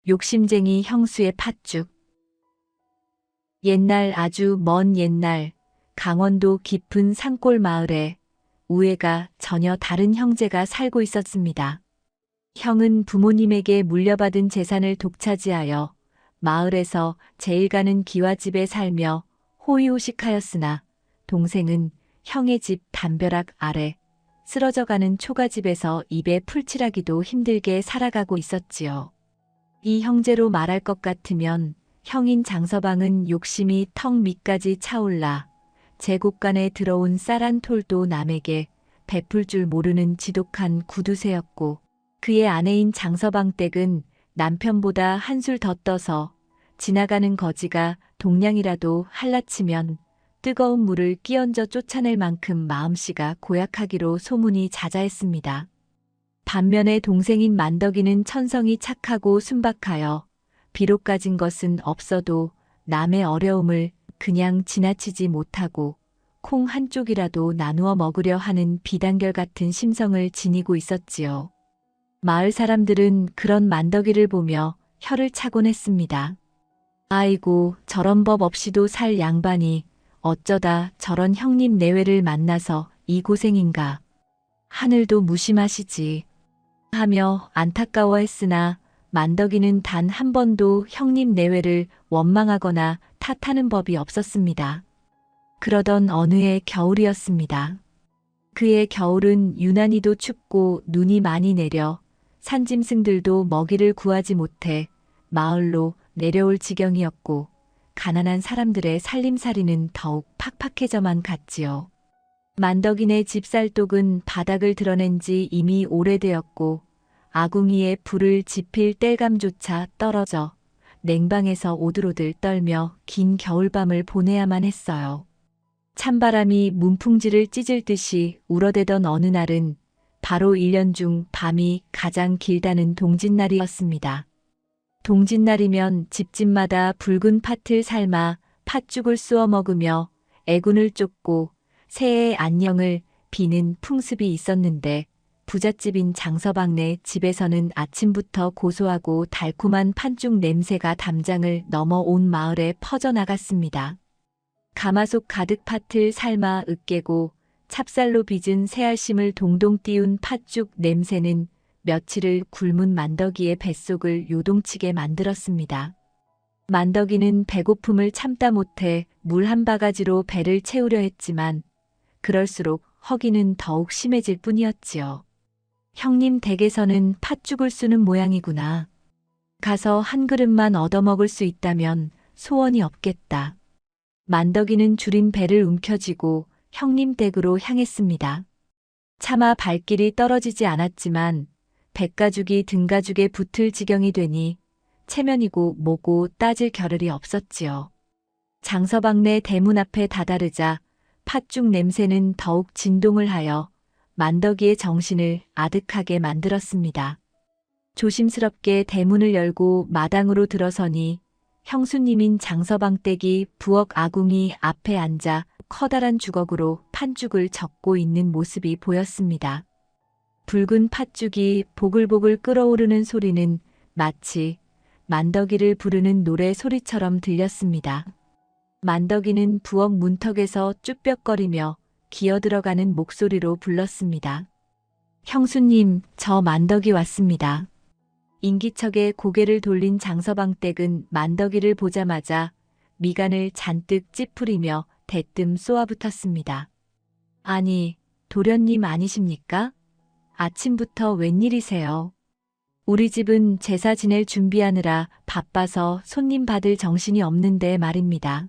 욕심쟁이 형수의 팥죽. 옛날 아주 먼 옛날 강원도 깊은 산골 마을에 우애가 전혀 다른 형제가 살고 있었습니다. 형은 부모님에게 물려받은 재산을 독차지하여 마을에서 제일 가는 기와집에 살며 호의호식하였으나 동생은 형의 집 담벼락 아래 쓰러져가는 초가집에서 입에 풀칠하기도 힘들게 살아가고 있었지요. 이 형제로 말할 것 같으면 형인 장서방은 욕심이 턱 밑까지 차올라 제곡간에 들어온 쌀한 톨도 남에게 베풀 줄 모르는 지독한 구두쇠였고, 그의 아내인 장서방 댁은 남편보다 한술 더 떠서 지나가는 거지가 동냥이라도 할라치면 뜨거운 물을 끼얹어 쫓아낼 만큼 마음씨가 고약하기로 소문이 자자했습니다. 반면에 동생인 만덕이는 천성이 착하고 순박하여 비록 가진 것은 없어도 남의 어려움을 그냥 지나치지 못하고 콩 한 쪽이라도 나누어 먹으려 하는 비단결 같은 심성을 지니고 있었지요. 마을 사람들은 그런 만덕이를 보며 혀를 차곤 했습니다. 아이고, 저런 법 없이도 살 양반이 어쩌다 저런 형님 내외를 만나서 이 고생인가. 하늘도 무심하시지. 하며 안타까워했으나 만덕이는 단 한 번도 형님 내외를 원망하거나 탓하는 법이 없었습니다. 그러던 어느 해 겨울이었습니다. 그의 겨울은 유난히도 춥고 눈이 많이 내려 산짐승들도 먹이를 구하지 못해 마을로 내려올 지경이었고, 가난한 사람들의 살림살이는 더욱 팍팍해져만 갔지요. 만덕이네 집 쌀독은 바닥을 드러낸 지 이미 오래되었고, 아궁이에 불을 지필 땔감조차 떨어져 냉방에서 오들오들 떨며 긴 겨울밤을 보내야만 했어요. 찬바람이 문풍지를 찢을 듯이 울어대던 어느 날은 바로 1년 중 밤이 가장 길다는 동짓날이었습니다. 동짓날이면 집집마다 붉은 팥을 삶아 팥죽을 쑤어 먹으며 애군을 쫓고 새해의 안녕을 비는 풍습이 있었는데, 부잣집인 장서방네 집에서는 아침부터 고소하고 달콤한 팥죽 냄새가 담장을 넘어 온 마을에 퍼져나갔습니다. 가마솥 가득 팥을 삶아 으깨고 찹쌀로 빚은 새알심을 동동 띄운 팥죽 냄새는 며칠을 굶은 만덕이의 뱃속을 요동치게 만들었습니다. 만덕이는 배고픔을 참다 못해 물 한 바가지로 배를 채우려 했지만 그럴수록 허기는 더욱 심해질 뿐이었지요. 형님 댁에서는 팥죽을 쓰는 모양이구나. 가서 한 그릇만 얻어먹을 수 있다면 소원이 없겠다. 만덕이는 줄인 배를 움켜쥐고 형님 댁으로 향했습니다. 차마 발길이 떨어지지 않았지만 백가죽이 등가죽에 붙을 지경이 되니 체면이고 뭐고 따질 겨를이 없었지요. 장서방네 대문 앞에 다다르자 팥죽 냄새는 더욱 진동을 하여 만덕이의 정신을 아득하게 만들었습니다. 조심스럽게 대문을 열고 마당으로 들어서니 형수님인 장서방 댁이 부엌 아궁이 앞에 앉아 커다란 주걱으로 팥죽을 젓고 있는 모습이 보였습니다. 붉은 팥죽이 보글보글 끓어오르는 소리는 마치 만덕이를 부르는 노래 소리처럼 들렸습니다. 만덕이는 부엌 문턱에서 쭈뼛거리며 기어들어가는 목소리로 불렀습니다. 형수님, 저 만덕이 왔습니다. 인기척에 고개를 돌린 장서방 댁은 만덕이를 보자마자 미간을 잔뜩 찌푸리며 대뜸 쏘아붙었습니다. 아니, 도련님 아니십니까? 아침부터 웬일이세요? 우리 집은 제사 지낼 준비하느라 바빠서 손님 받을 정신이 없는데 말입니다.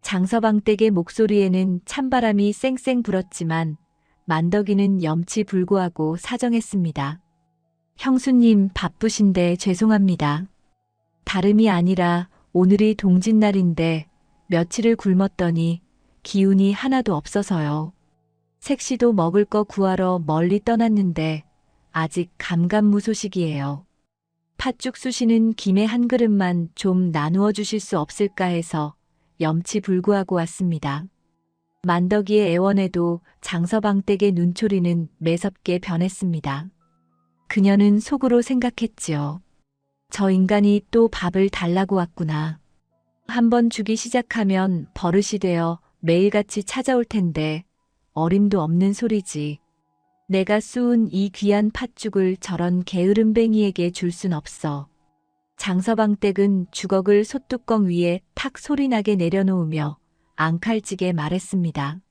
장서방 댁의 목소리에는 찬바람이 쌩쌩 불었지만 만덕이는 염치불고하고 사정했습니다. 형수님 바쁘신데 죄송합니다. 다름이 아니라 오늘이 동짓날인데 며칠을 굶었더니 기운이 하나도 없어서요. 색시도 먹을 거 구하러 멀리 떠났는데 아직 감감무소식이에요. 팥죽 쑤시는 김에 한 그릇만 좀 나누어 주실 수 없을까 해서 염치불구하고 왔습니다. 만덕이의 애원에도 장서방 댁의 눈초리는 매섭게 변했습니다. 그녀는 속으로 생각했지요. 저 인간이 또 밥을 달라고 왔구나. 한번 주기 시작하면 버릇이 되어 매일같이 찾아올 텐데 어림도 없는 소리지. 내가 쑤은 이 귀한 팥죽을 저런 게으름뱅이에게 줄 순 없어. 장서방댁은 주걱을 솥뚜껑 위에 탁 소리나게 내려놓으며 앙칼지게 말했습니다.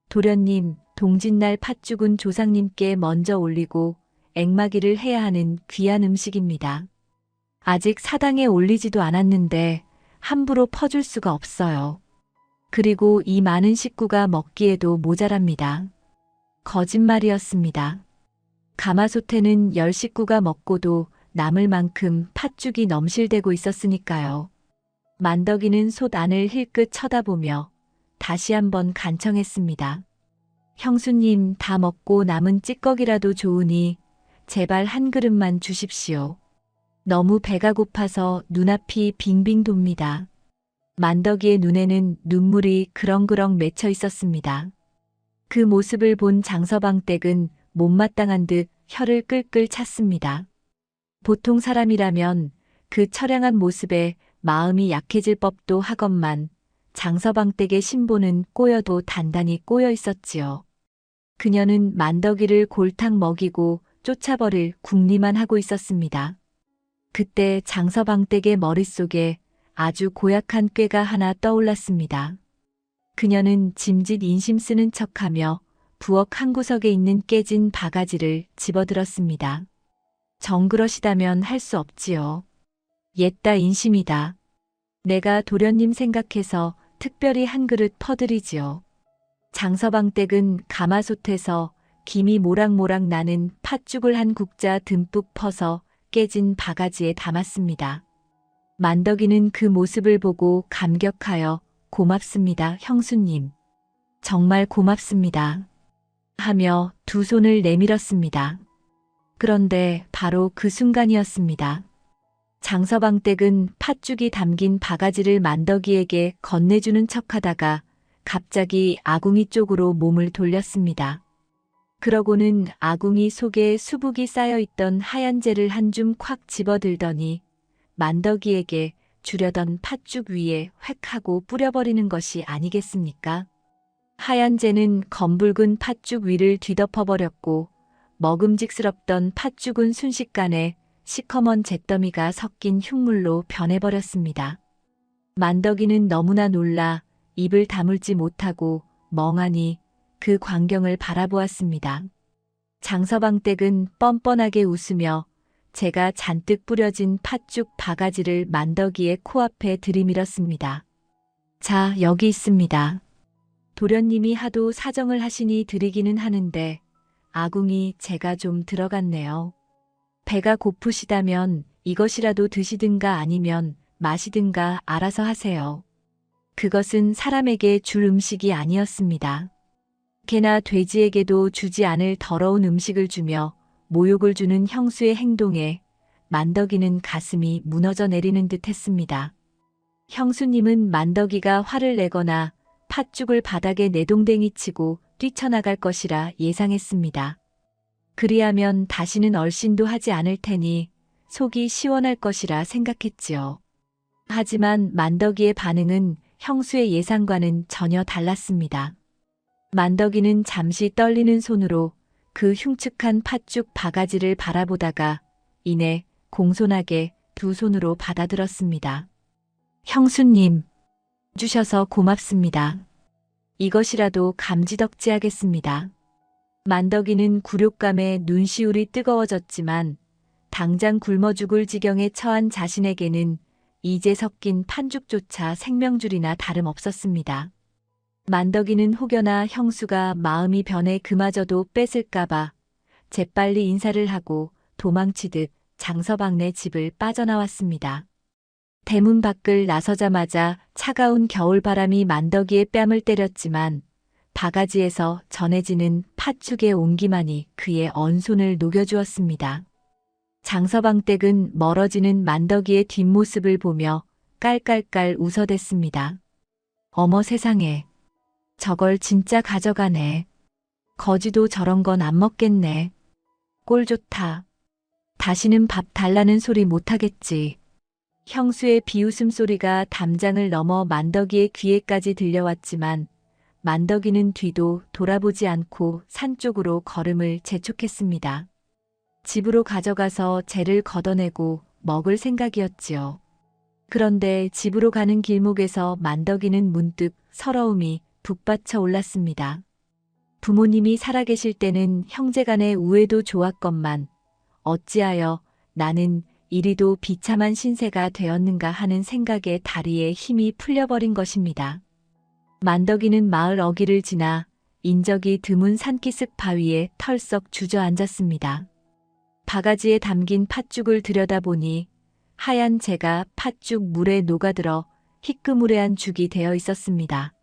도련님, 동짓날 팥죽은 조상님께 먼저 올리고 앵마기를 해야 하는 귀한 음식입니다. 아직 사당에 올리지도 않았는데 함부로 퍼줄 수가 없어요. 그리고 이 많은 식구가 먹기에도 모자랍니다. 거짓말이었습니다. 가마솥에는 10식구가 먹고도 남을 만큼 팥죽이 넘실대고 있었으니까요. 만덕이는 솥 안을 힐끗 쳐다보며 다시 한번 간청했습니다. 형수님, 다 먹고 남은 찌꺼기라도 좋으니 제발 한 그릇만 주십시오. 너무 배가 고파서 눈앞이 빙빙 돕니다. 만덕이의 눈에는 눈물이 그렁그렁 맺혀 있었습니다. 그 모습을 본 장서방댁은 못마땅한 듯 혀를 끌끌 찼습니다. 보통 사람이라면 그 처량한 모습에 마음이 약해질 법도 하건만 장서방댁의 신보는 꼬여도 단단히 꼬여 있었지요. 그녀는 만덕이를 골탕 먹이고 쫓아버릴 궁리만 하고 있었습니다. 그때 장서방댁의 머릿속에 아주 고약한 꾀가 하나 떠올랐습니다. 그녀는 짐짓 인심 쓰는 척하며 부엌 한 구석에 있는 깨진 바가지를 집어들었습니다. 정그러시다면 할 수 없지요. 옛다 인심이다. 내가 도련님 생각해서 특별히 한 그릇 퍼드리지요. 장서방댁은 가마솥에서 김이 모락모락 나는 팥죽을 한 국자 듬뿍 퍼서 깨진 바가지에 담았습니다. 만덕이는 그 모습을 보고 감격하여 고맙습니다, 형수님. 정말 고맙습니다. 하며 두 손을 내밀었습니다. 그런데 바로 그 순간이었습니다. 장서방댁은 팥죽이 담긴 바가지를 만덕이에게 건네주는 척하다가 갑자기 아궁이 쪽으로 몸을 돌렸습니다. 그러고는 아궁이 속에 수북이 쌓여있던 하얀 재를 한 줌 콱 집어들더니 만덕이에게 주려던 팥죽 위에 획 하고 뿌려버리는 것이 아니겠습니까? 하얀 재는 검붉은 팥죽 위를 뒤덮어버렸고 먹음직스럽던 팥죽은 순식간에 시커먼 잿더미가 섞인 흉물로 변해버렸습니다. 만덕이는 너무나 놀라 입을 다물지 못하고 멍하니 그 광경을 바라보았습니다. 장서방댁은 뻔뻔하게 웃으며 제가 잔뜩 뿌려진 팥죽 바가지를 만덕이의 코앞에 들이밀었습니다. 자, 여기 있습니다. 도련님이 하도 사정을 하시니 드리기는 하는데 아궁이 제가 좀 들어갔네요. 배가 고프시다면 이것이라도 드시든가 아니면 마시든가 알아서 하세요. 그것은 사람에게 줄 음식이 아니었습니다. 개나 돼지에게도 주지 않을 더러운 음식을 주며 모욕을 주는 형수의 행동에 만덕이는 가슴이 무너져 내리는 듯 했습니다. 형수님은 만덕이가 화를 내거나 팥죽을 바닥에 내동댕이 치고 뛰쳐나갈 것이라 예상했습니다. 그리하면 다시는 얼씬도 하지 않을 테니 속이 시원할 것이라 생각했지요. 하지만 만덕이의 반응은 형수의 예상과는 전혀 달랐습니다. 만덕이는 잠시 떨리는 손으로 그 흉측한 팥죽 바가지를 바라보다가 이내 공손하게 두 손으로 받아들었습니다. 형수님, 주셔서 고맙습니다. 이것이라도 감지덕지하겠습니다. 만덕이는 굴욕감에 눈시울이 뜨거워졌지만 당장 굶어 죽을 지경에 처한 자신에게는 이제 섞인 판죽조차 생명줄이나 다름없었습니다. 만덕이는 혹여나 형수가 마음이 변해 그마저도 뺏을까봐 재빨리 인사를 하고 도망치듯 장서방네 집을 빠져나왔습니다. 대문 밖을 나서자마자 차가운 겨울바람이 만덕이의 뺨을 때렸지만 바가지에서 전해지는 팥죽의 온기만이 그의 언손을 녹여주었습니다. 장서방댁은 멀어지는 만덕이의 뒷모습을 보며 깔깔깔 웃어댔습니다. 어머 세상에, 저걸 진짜 가져가네. 거지도 저런 건 안 먹겠네. 꼴 좋다. 다시는 밥 달라는 소리 못하겠지. 형수의 비웃음 소리가 담장을 넘어 만덕이의 귀에까지 들려왔지만 만덕이는 뒤도 돌아보지 않고 산 쪽으로 걸음을 재촉했습니다. 집으로 가져가서 재를 걷어내고 먹을 생각이었지요. 그런데 집으로 가는 길목에서 만덕이는 문득 서러움이 북받쳐 올랐습니다. 부모님이 살아계실 때는 형제간의 우애도 좋았건만 어찌하여 나는 이리도 비참한 신세가 되었는가 하는 생각에 다리에 힘이 풀려버린 것입니다. 만덕이는 마을 어귀를 지나 인적이 드문 산기슭 바위에 털썩 주저앉았습니다. 바가지에 담긴 팥죽을 들여다보니 하얀 재가 팥죽 물에 녹아들어 희끄무레한 죽이 되어 있었습니다.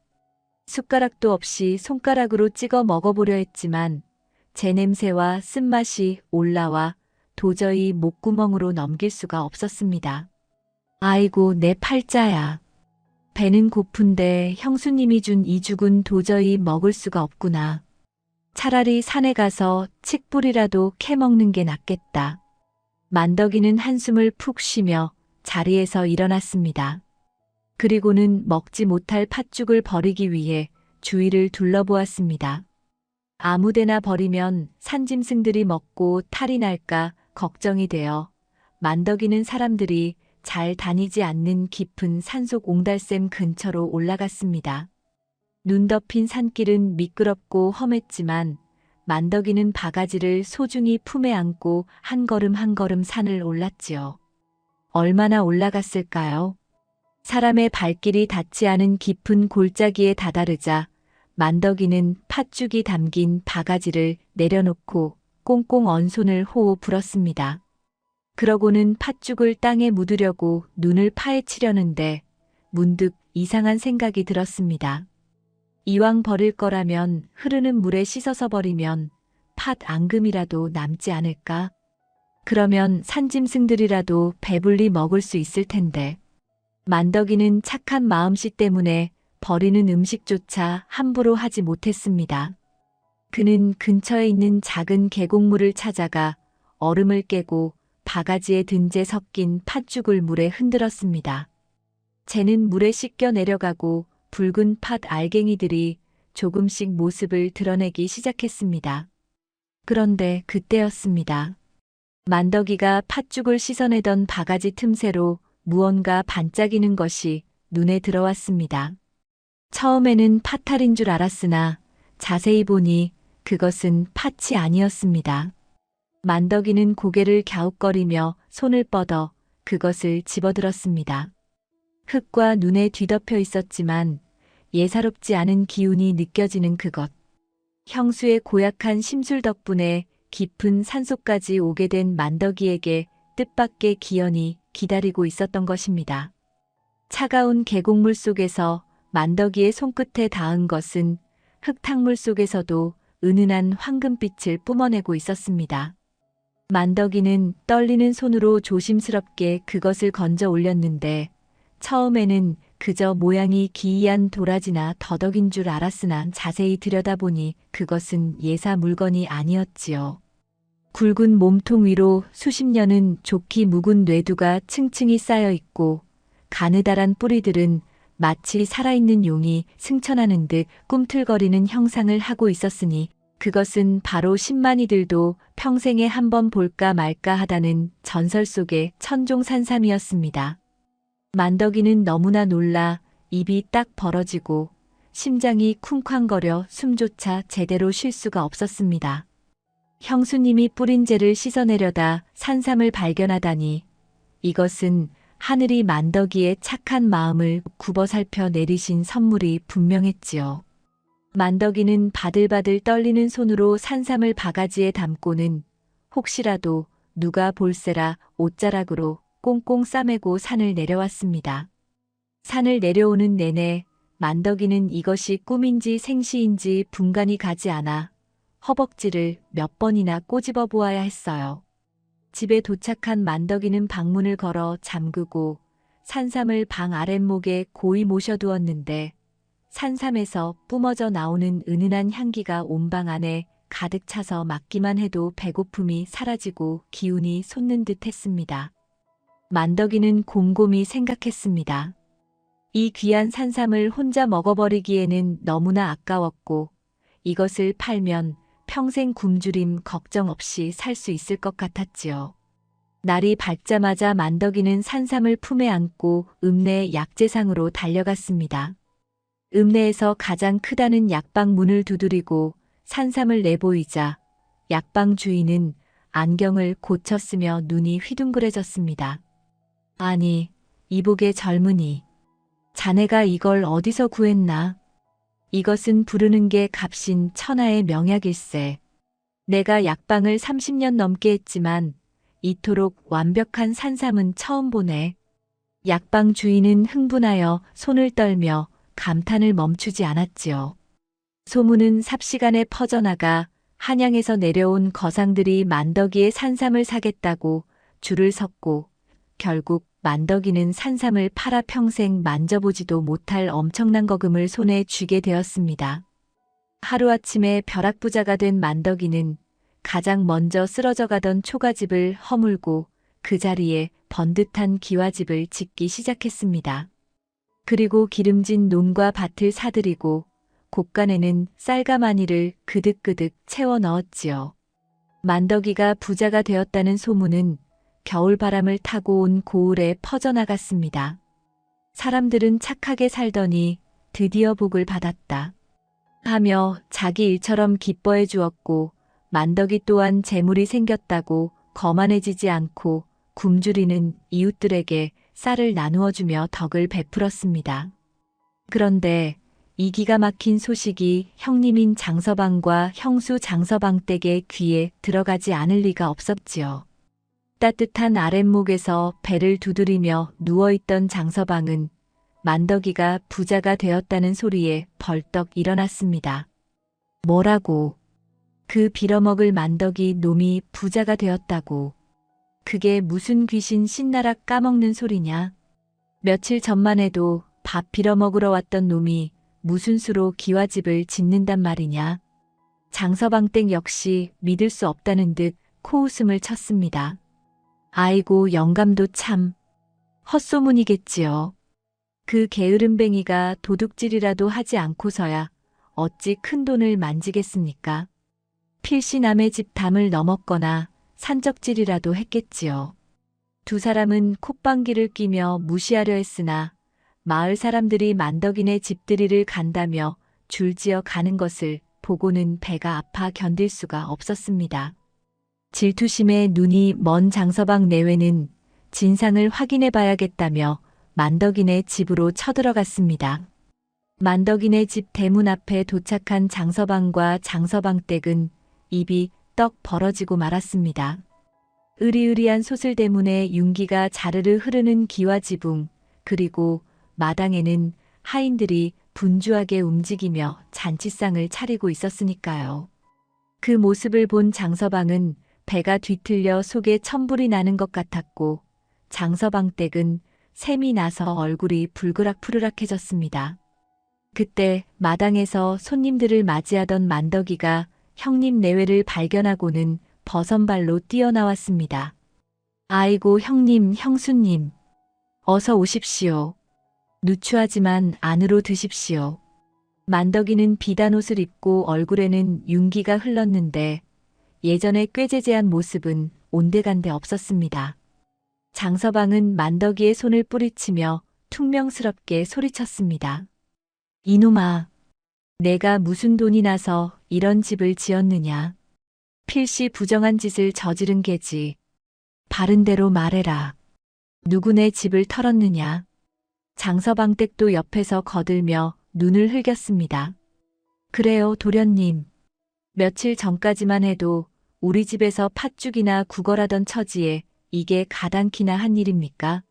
숟가락도 없이 손가락으로 찍어 먹어보려 했지만 재 냄새와 쓴맛이 올라와 도저히 목구멍으로 넘길 수가 없었습니다. 아이고 내 팔자야. 배는 고픈데 형수님이 준 이 죽은 도저히 먹을 수가 없구나. 차라리 산에 가서 칡뿌리라도 캐먹는 게 낫겠다. 만덕이는 한숨을 푹 쉬며 자리에서 일어났습니다. 그리고는 먹지 못할 팥죽을 버리기 위해 주위를 둘러보았습니다. 아무데나 버리면 산짐승들이 먹고 탈이 날까 걱정이 되어 만덕이는 사람들이 잘 다니지 않는 깊은 산속 옹달샘 근처로 올라갔습니다. 눈 덮인 산길은 미끄럽고 험했지만 만덕이는 바가지를 소중히 품에 안고 한 걸음 한 걸음 산을 올랐지요. 얼마나 올라갔을까요? 사람의 발길이 닿지 않은 깊은 골짜기에 다다르자 만덕이는 팥죽이 담긴 바가지를 내려놓고 꽁꽁 언 손을 호호 불었습니다. 그러고는 팥죽을 땅에 묻으려고 눈을 파헤치려는데 문득 이상한 생각이 들었습니다. 이왕 버릴 거라면 흐르는 물에 씻어서 버리면 팥 앙금이라도 남지 않을까? 그러면 산짐승들이라도 배불리 먹을 수 있을 텐데. 만덕이는 착한 마음씨 때문에 버리는 음식조차 함부로 하지 못했습니다. 그는 근처에 있는 작은 계곡물을 찾아가 얼음을 깨고 바가지에 든 재 섞인 팥죽을 물에 흔들었습니다. 재는 물에 씻겨 내려가고 붉은 팥 알갱이들이 조금씩 모습을 드러내기 시작했습니다. 그런데 그때였습니다. 만덕이가 팥죽을 씻어내던 바가지 틈새로 무언가 반짝이는 것이 눈에 들어왔습니다. 처음에는 팥알인 줄 알았으나 자세히 보니 그것은 팥이 아니었습니다. 만덕이는 고개를 갸웃거리며 손을 뻗어 그것을 집어들었습니다. 흙과 눈에 뒤덮여 있었지만 예사롭지 않은 기운이 느껴지는 그것. 형수의 고약한 심술 덕분에 깊은 산속까지 오게 된 만덕이에게 뜻밖의 기연이 기다리고 있었던 것입니다. 차가운 계곡물 속에서 만덕이의 손끝에 닿은 것은 흙탕물 속에서도 은은한 황금빛을 뿜어내고 있었습니다. 만덕이는 떨리는 손으로 조심스럽게 그것을 건져 올렸는데 처음에는 그저 모양이 기이한 도라지나 더덕인 줄 알았으나 자세히 들여다보니 그것은 예사 물건이 아니었지요. 굵은 몸통 위로 수십 년은 좋게 묵은 뇌두가 층층이 쌓여 있고 가느다란 뿌리들은 마치 살아있는 용이 승천하는 듯 꿈틀거리는 형상을 하고 있었으니 그것은 바로 신만이들도 평생에 한 번 볼까 말까 하다는 전설 속의 천종산삼이었습니다. 만덕이는 너무나 놀라 입이 딱 벌어지고 심장이 쿵쾅거려 숨조차 제대로 쉴 수가 없었습니다. 형수님이 뿌린 재를 씻어내려다 산삼을 발견하다니 이것은 하늘이 만덕이의 착한 마음을 굽어 살펴 내리신 선물이 분명했지요. 만덕이는 바들바들 떨리는 손으로 산삼을 바가지에 담고는 혹시라도 누가 볼세라 옷자락으로 꽁꽁 싸매고 산을 내려왔습니다. 산을 내려오는 내내 만덕이는 이것이 꿈인지 생시인지 분간이 가지 않아 허벅지를 몇 번이나 꼬집어 보아야 했어요. 집에 도착한 만덕이는 방문을 걸어 잠그고 산삼을 방 아랫목에 고이 모셔두었는데 산삼에서 뿜어져 나오는 은은한 향기가 온 방 안에 가득 차서 맞기만 해도 배고픔이 사라지고 기운이 솟는 듯 했습니다. 만덕이는 곰곰이 생각했습니다. 이 귀한 산삼을 혼자 먹어버리기에는 너무나 아까웠고 이것을 팔면 평생 굶주림 걱정 없이 살 수 있을 것 같았지요. 날이 밝자마자 만덕이는 산삼을 품에 안고 읍내 약재상으로 달려갔습니다. 읍내에서 가장 크다는 약방 문을 두드리고 산삼을 내보이자 약방 주인은 안경을 고쳤으며 눈이 휘둥그레졌습니다. 아니, 이복의 젊은이. 자네가 이걸 어디서 구했나? 이것은 부르는 게 값인 천하의 명약일세. 내가 약방을 30년 넘게 했지만 이토록 완벽한 산삼은 처음 보네. 약방 주인은 흥분하여 손을 떨며 감탄을 멈추지 않았지요. 소문은 삽시간에 퍼져나가 한양에서 내려온 거상들이 만덕이의 산삼을 사겠다고 줄을 섰고 결국 만덕이는 산삼을 팔아 평생 만져보지도 못할 엄청난 거금을 손에 쥐게 되었습니다. 하루아침에 벼락부자가 된 만덕이는 가장 먼저 쓰러져 가던 초가집을 허물고 그 자리에 번듯한 기와집을 짓기 시작했습니다. 그리고 기름진 논과 밭을 사들이고 곳간에는 쌀과 마니를 그득그득 채워 넣었지요. 만덕이가 부자가 되었다는 소문은 겨울바람을 타고 온 고을에 퍼져나갔습니다. 사람들은 착하게 살더니 드디어 복을 받았다 하며 자기 일처럼 기뻐해 주었고 만덕이 또한 재물이 생겼다고 거만해지지 않고 굶주리는 이웃들에게 쌀을 나누어 주며 덕을 베풀었습니다. 그런데 이 기가 막힌 소식이 형님인 장서방과 형수 장서방 댁의 귀에 들어가지 않을 리가 없었지요. 따뜻한 아랫목에서 배를 두드리며 누워있던 장서방은 만덕이가 부자가 되었다는 소리에 벌떡 일어났습니다. 뭐라고? 그 빌어먹을 만덕이 놈이 부자가 되었다고. 그게 무슨 귀신 신나락 까먹는 소리냐? 며칠 전만 해도 밥 빌어먹으러 왔던 놈이 무슨 수로 기와집을 짓는단 말이냐? 장서방 댁 역시 믿을 수 없다는 듯 코웃음을 쳤습니다. 아이고 영감도 참 헛소문이겠지요. 그 게으름뱅이가 도둑질이라도 하지 않고서야 어찌 큰 돈을 만지겠습니까? 필시 남의 집 담을 넘었거나 산적질이라도 했겠지요. 두 사람은 콧방귀를 끼며 무시하려 했으나 마을 사람들이 만덕이네 집들이를 간다며 줄지어 가는 것을 보고는 배가 아파 견딜 수가 없었습니다. 질투심에 눈이 먼 장서방 내외는 진상을 확인해 봐야겠다며 만덕이네 집으로 쳐들어갔습니다. 만덕이네 집 대문 앞에 도착한 장서방과 장서방 댁은 입이 떡 벌어지고 말았습니다. 으리으리한 소슬대문에 윤기가 자르르 흐르는 기와지붕, 그리고 마당에는 하인들이 분주하게 움직이며 잔치상을 차리고 있었으니까요. 그 모습을 본 장서방은 배가 뒤틀려 속에 천불이 나는 것 같았고 장서방 댁은 샘이 나서 얼굴이 불그락푸르락해졌습니다. 그때 마당에서 손님들을 맞이하던 만덕이가 형님 내외를 발견하고는 버선발로 뛰어나왔습니다. 아이고 형님, 형수님. 어서 오십시오. 누추하지만 안으로 드십시오. 만덕이는 비단 옷을 입고 얼굴에는 윤기가 흘렀는데 예전의 꾀재재한 모습은 온데간데 없었습니다. 장서방은 만덕이의 손을 뿌리치며 퉁명스럽게 소리쳤습니다. 이놈아, 내가 무슨 돈이 나서 이런 집을 지었느냐. 필시 부정한 짓을 저지른 게지. 바른 대로 말해라. 누구네 집을 털었느냐. 장서방 댁도 옆에서 거들며 눈을 흘겼습니다. 그래요, 도련님. 며칠 전까지만 해도 우리 집에서 팥죽이나 구걸하던 처지에 이게 가당키나 한 일입니까?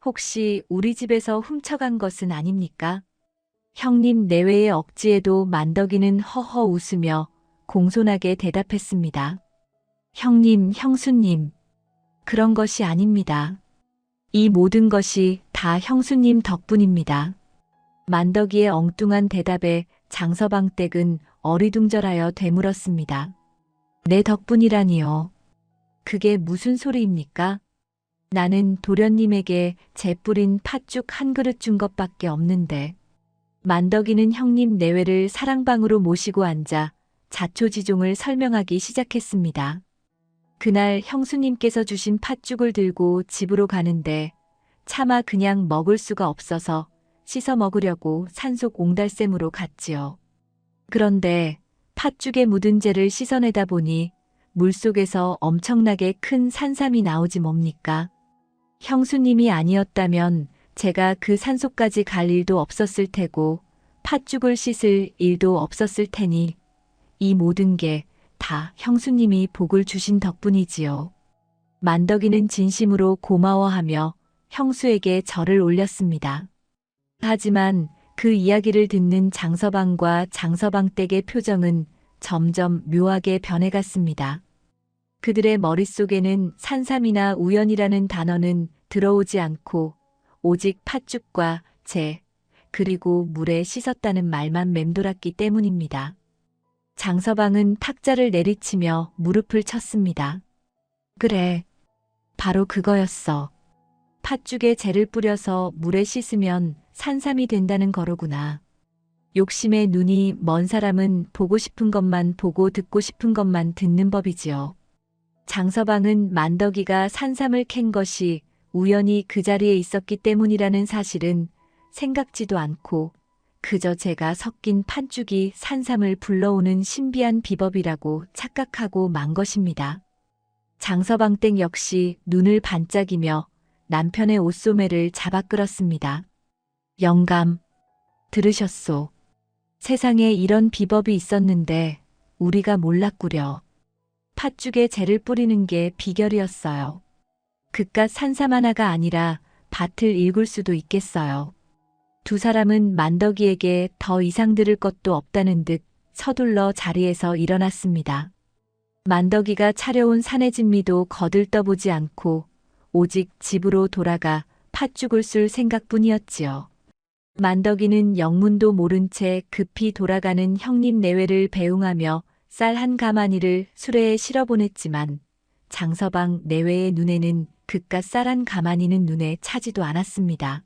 혹시 우리 집에서 훔쳐간 것은 아닙니까? 형님 내외의 억지에도 만덕이는 허허 웃으며 공손하게 대답했습니다. 형님, 형수님. 그런 것이 아닙니다. 이 모든 것이 다 형수님 덕분입니다. 만덕이의 엉뚱한 대답에 장서방 댁은 어리둥절하여 되물었습니다. 내 덕분이라니요. 그게 무슨 소리입니까? 나는 도련님에게 재 뿌린 팥죽 한 그릇 준 것밖에 없는데. 만덕이는 형님 내외를 사랑방으로 모시고 앉아 자초지종을 설명하기 시작했습니다. 그날 형수님께서 주신 팥죽을 들고 집으로 가는데 차마 그냥 먹을 수가 없어서 씻어 먹으려고 산속 옹달샘으로 갔지요. 그런데 팥죽에 묻은 재를 씻어내다 보니 물속에서 엄청나게 큰 산삼이 나오지 뭡니까? 형수님이 아니었다면 제가 그 산속까지 갈 일도 없었을 테고 팥죽을 씻을 일도 없었을 테니 이 모든 게 다 형수님이 복을 주신 덕분이지요. 만덕이는 진심으로 고마워하며 형수에게 절을 올렸습니다. 하지만 그 이야기를 듣는 장서방과 장서방 댁의 표정은 점점 묘하게 변해갔습니다. 그들의 머릿속에는 산삼이나 우연이라는 단어는 들어오지 않고 오직 팥죽과 재, 그리고 물에 씻었다는 말만 맴돌았기 때문입니다. 장서방은 탁자를 내리치며 무릎을 쳤습니다. 그래, 바로 그거였어. 팥죽에 재를 뿌려서 물에 씻으면 산삼이 된다는 거로구나. 욕심의 눈이 먼 사람은 보고 싶은 것만 보고 듣고 싶은 것만 듣는 법이지요. 장서방은 만덕이가 산삼을 캔 것이 우연히 그 자리에 있었기 때문이라는 사실은 생각지도 않고 그저 제가 섞인 팥죽이 산삼을 불러오는 신비한 비법이라고 착각하고 만 것입니다. 장서방 댁 역시 눈을 반짝이며 남편의 옷소매를 잡아 끌었습니다. 영감, 들으셨소. 세상에 이런 비법이 있었는데 우리가 몰랐구려. 팥죽에 재를 뿌리는 게 비결이었어요. 그깟 산삼 하나가 아니라 밭을 일굴 수도 있겠어요. 두 사람은 만덕이에게 더 이상 들을 것도 없다는 듯 서둘러 자리에서 일어났습니다. 만덕이가 차려온 산의 진미도 거들떠보지 않고 오직 집으로 돌아가 팥죽을 술 생각뿐이었지요. 만덕이는 영문도 모른 채 급히 돌아가는 형님 내외를 배웅하며 쌀 한 가마니를 수레에 실어보냈지만 장서방 내외의 눈에는 그깟 쌀 한 가마니는 눈에 차지도 않았습니다.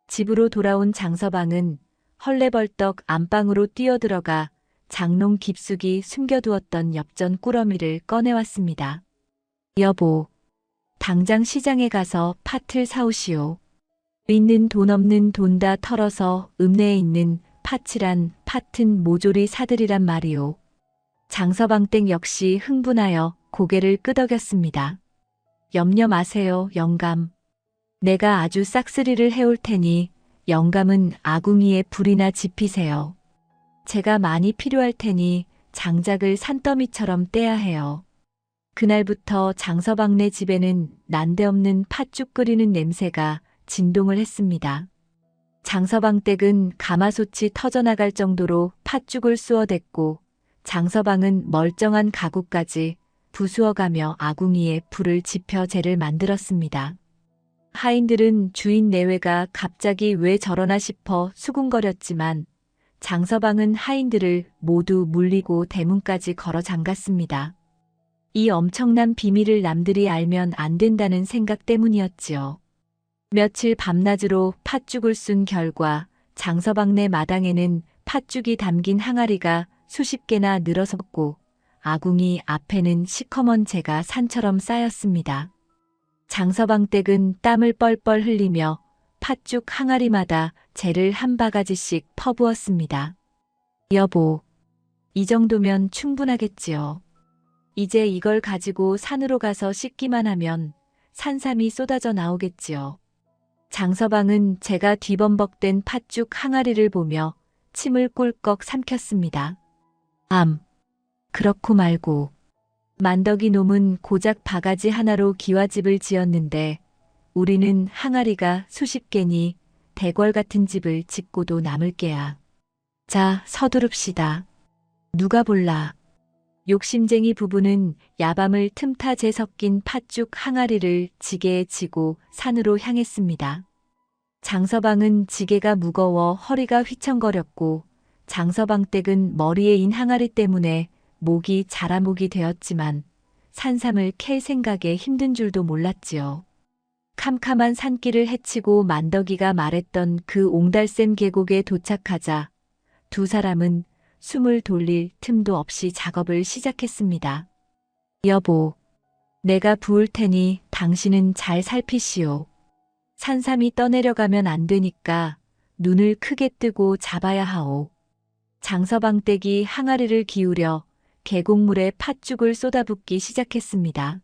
집으로 돌아온 장서방은 헐레벌떡 안방으로 뛰어들어가 장롱 깊숙이 숨겨두었던 엽전 꾸러미를 꺼내왔습니다. 여보, 당장 시장에 가서 팥을 사오시오. 있는 돈 없는 돈 다 털어서 읍내에 있는 팥이란 팥은 모조리 사들이란 말이오. 장서방 댁 역시 흥분하여 고개를 끄덕였습니다. 염려 마세요, 영감. 내가 아주 싹쓸이를 해올 테니 영감은 아궁이에 불이나 지피세요. 제가 많이 필요할 테니 장작을 산더미처럼 떼야 해요. 그날부터 장서방네 집에는 난데없는 팥죽 끓이는 냄새가 진동을 했습니다. 장서방 댁은 가마솥이 터져나갈 정도로 팥죽을 쑤어댔고 장서방은 멀쩡한 가구까지 부수어가며 아궁이에 불을 지펴 재를 만들었습니다. 하인들은 주인 내외가 갑자기 왜 저러나 싶어 수군거렸지만 장서방은 하인들을 모두 물리고 대문까지 걸어 잠갔습니다. 이 엄청난 비밀을 남들이 알면 안 된다는 생각 때문이었지요. 며칠 밤낮으로 팥죽을 쏜 결과 장서방네 마당에는 팥죽이 담긴 항아리가 수십 개나 늘어섰고 아궁이 앞에는 시커먼 재가 산처럼 쌓였습니다. 장서방 댁은 땀을 뻘뻘 흘리며 팥죽 항아리마다 재를 한 바가지씩 퍼부었습니다. 여보, 이 정도면 충분하겠지요. 이제 이걸 가지고 산으로 가서 씻기만 하면 산삼이 쏟아져 나오겠지요. 장서방은 재가 뒤범벅된 팥죽 항아리를 보며 침을 꿀꺽 삼켰습니다. 그렇고 말고. 만덕이 놈은 고작 바가지 하나로 기와집을 지었는데 우리는 항아리가 수십 개니 대궐 같은 집을 짓고도 남을 게야. 자, 서두릅시다. 누가 볼라. 욕심쟁이 부부는 야밤을 틈타 재 섞인 팥죽 항아리를 지게에 지고 산으로 향했습니다. 장서방은 지게가 무거워 허리가 휘청거렸고 장서방 댁은 머리에 인 항아리 때문에 목이 자라목이 되었지만 산삼을 캘 생각에 힘든 줄도 몰랐지요. 캄캄한 산길을 헤치고 만덕이가 말했던 그 옹달샘 계곡에 도착하자 두 사람은 숨을 돌릴 틈도 없이 작업을 시작했습니다. 여보, 내가 부을 테니 당신은 잘 살피시오. 산삼이 떠내려가면 안 되니까 눈을 크게 뜨고 잡아야 하오. 장서방댁이 항아리를 기울여 계곡물에 팥죽을 쏟아붓기 시작했습니다.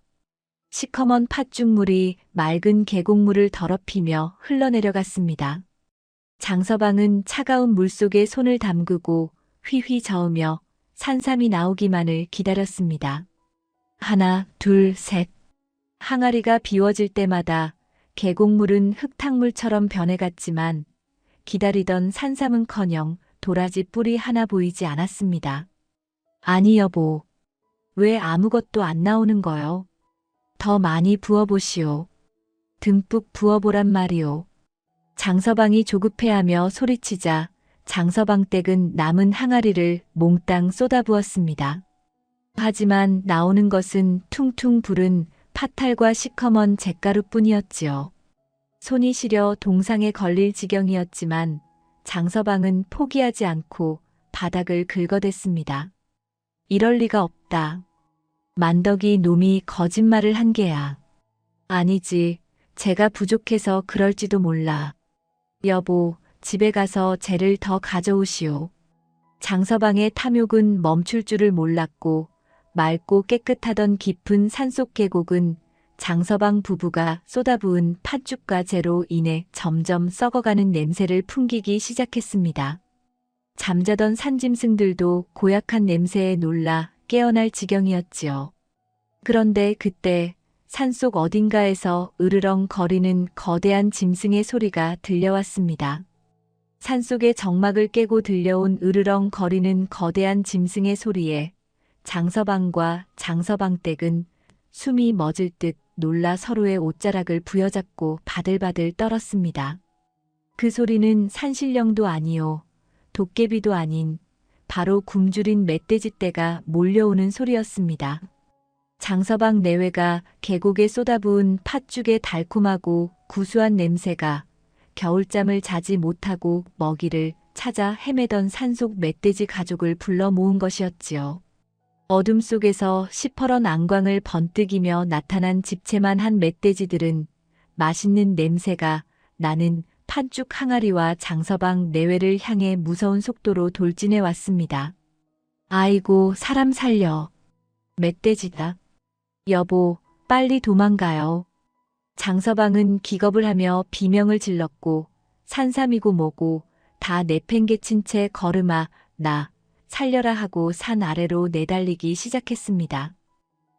시커먼 팥죽물이 맑은 계곡물을 더럽히며 흘러내려갔습니다. 장서방은 차가운 물속에 손을 담그고 휘휘 저으며 산삼이 나오기만을 기다렸습니다. 하나, 둘, 셋. 항아리가 비워질 때마다 계곡물은 흙탕물처럼 변해갔지만 기다리던 산삼은커녕 도라지 뿌리 하나 보이지 않았습니다. 아니 여보, 왜 아무것도 안 나오는 거요? 더 많이 부어보시오. 듬뿍 부어보란 말이오. 장서방이 조급해하며 소리치자 장서방 댁은 남은 항아리를 몽땅 쏟아부었습니다. 하지만 나오는 것은 퉁퉁 부른 파탈과 시커먼 잿가루뿐이었지요. 손이 시려 동상에 걸릴 지경이었지만 장서방은 포기하지 않고 바닥을 긁어댔습니다. 이럴 리가 없다. 만덕이 놈이 거짓말을 한 게야. 아니지, 재가 부족해서 그럴지도 몰라. 여보, 집에 가서 재를 더 가져오시오. 장서방의 탐욕은 멈출 줄을 몰랐고 맑고 깨끗하던 깊은 산속 계곡은 장서방 부부가 쏟아부은 팥죽과 재로 인해 점점 썩어가는 냄새를 풍기기 시작했습니다. 잠자던 산짐승들도 고약한 냄새에 놀라 깨어날 지경이었지요. 그런데 그때 산속 어딘가에서 으르렁 거리는 거대한 짐승의 소리가 들려왔습니다. 산속의 정막을 깨고 들려온 으르렁 거리는 거대한 짐승의 소리에 장서방과 장서방댁은 숨이 멎을 듯 놀라 서로의 옷자락을 부여잡고 바들바들 떨었습니다. 그 소리는 산신령도 아니요, 도깨비도 아닌 바로 굶주린 멧돼지떼가 몰려오는 소리였습니다. 장서방 내외가 계곡에 쏟아부은 팥죽의 달콤하고 구수한 냄새가 겨울잠을 자지 못하고 먹이를 찾아 헤매던 산속 멧돼지 가족을 불러 모은 것이었지요. 어둠 속에서 시퍼런 안광을 번뜩이며 나타난 집채만 한 멧돼지들은 맛있는 냄새가 나는 팥죽 항아리와 장서방 내외를 향해 무서운 속도로 돌진해 왔습니다. 아이고, 사람 살려. 멧돼지다. 여보, 빨리 도망가요. 장서방은 기겁을 하며 비명을 질렀고 산삼이고 뭐고 다 내팽개친 채 걸음아 나 살려라 하고 산 아래로 내달리기 시작했습니다.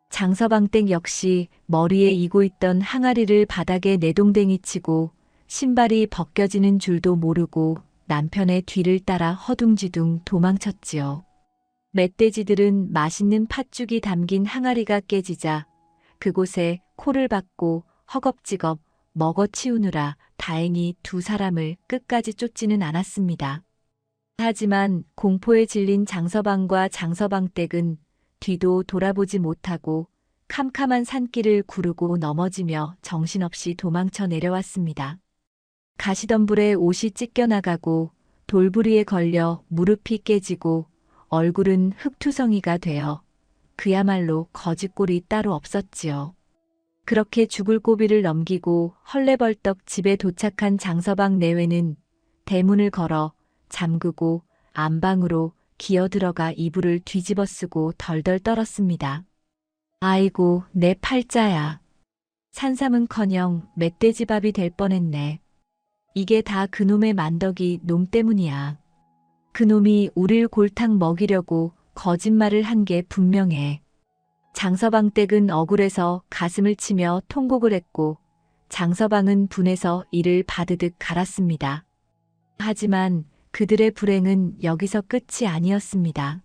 장서방댁 역시 머리에 이고 있던 항아리를 바닥에 내동댕이 치고 신발이 벗겨지는 줄도 모르고 남편의 뒤를 따라 허둥지둥 도망쳤지요. 멧돼지들은 맛있는 팥죽이 담긴 항아리가 깨지자 그곳에 코를 박고 허겁지겁 먹어치우느라 다행히 두 사람을 끝까지 쫓지는 않았습니다. 하지만 공포에 질린 장서방과 장서방댁은 뒤도 돌아보지 못하고 캄캄한 산길을 구르고 넘어지며 정신없이 도망쳐 내려왔습니다. 가시덤불에 옷이 찢겨나가고 돌부리에 걸려 무릎이 깨지고 얼굴은 흙투성이가 되어 그야말로 거짓골이 따로 없었지요. 그렇게 죽을 고비를 넘기고 헐레벌떡 집에 도착한 장서방 내외는 대문을 걸어 잠그고 안방으로 기어들어가 이불을 뒤집어 쓰고 덜덜 떨었습니다. 아이고, 내 팔자야. 산삼은커녕 멧돼지밥이 될 뻔했네. 이게 다 그놈의 만덕이 놈 때문이야. 그놈이 우릴 골탕 먹이려고 거짓말을 한 게 분명해. 장서방댁은 억울해서 가슴을 치며 통곡을 했고 장서방은 분해서 이를 바드득 갈았습니다. 하지만 그들의 불행은 여기서 끝이 아니었습니다.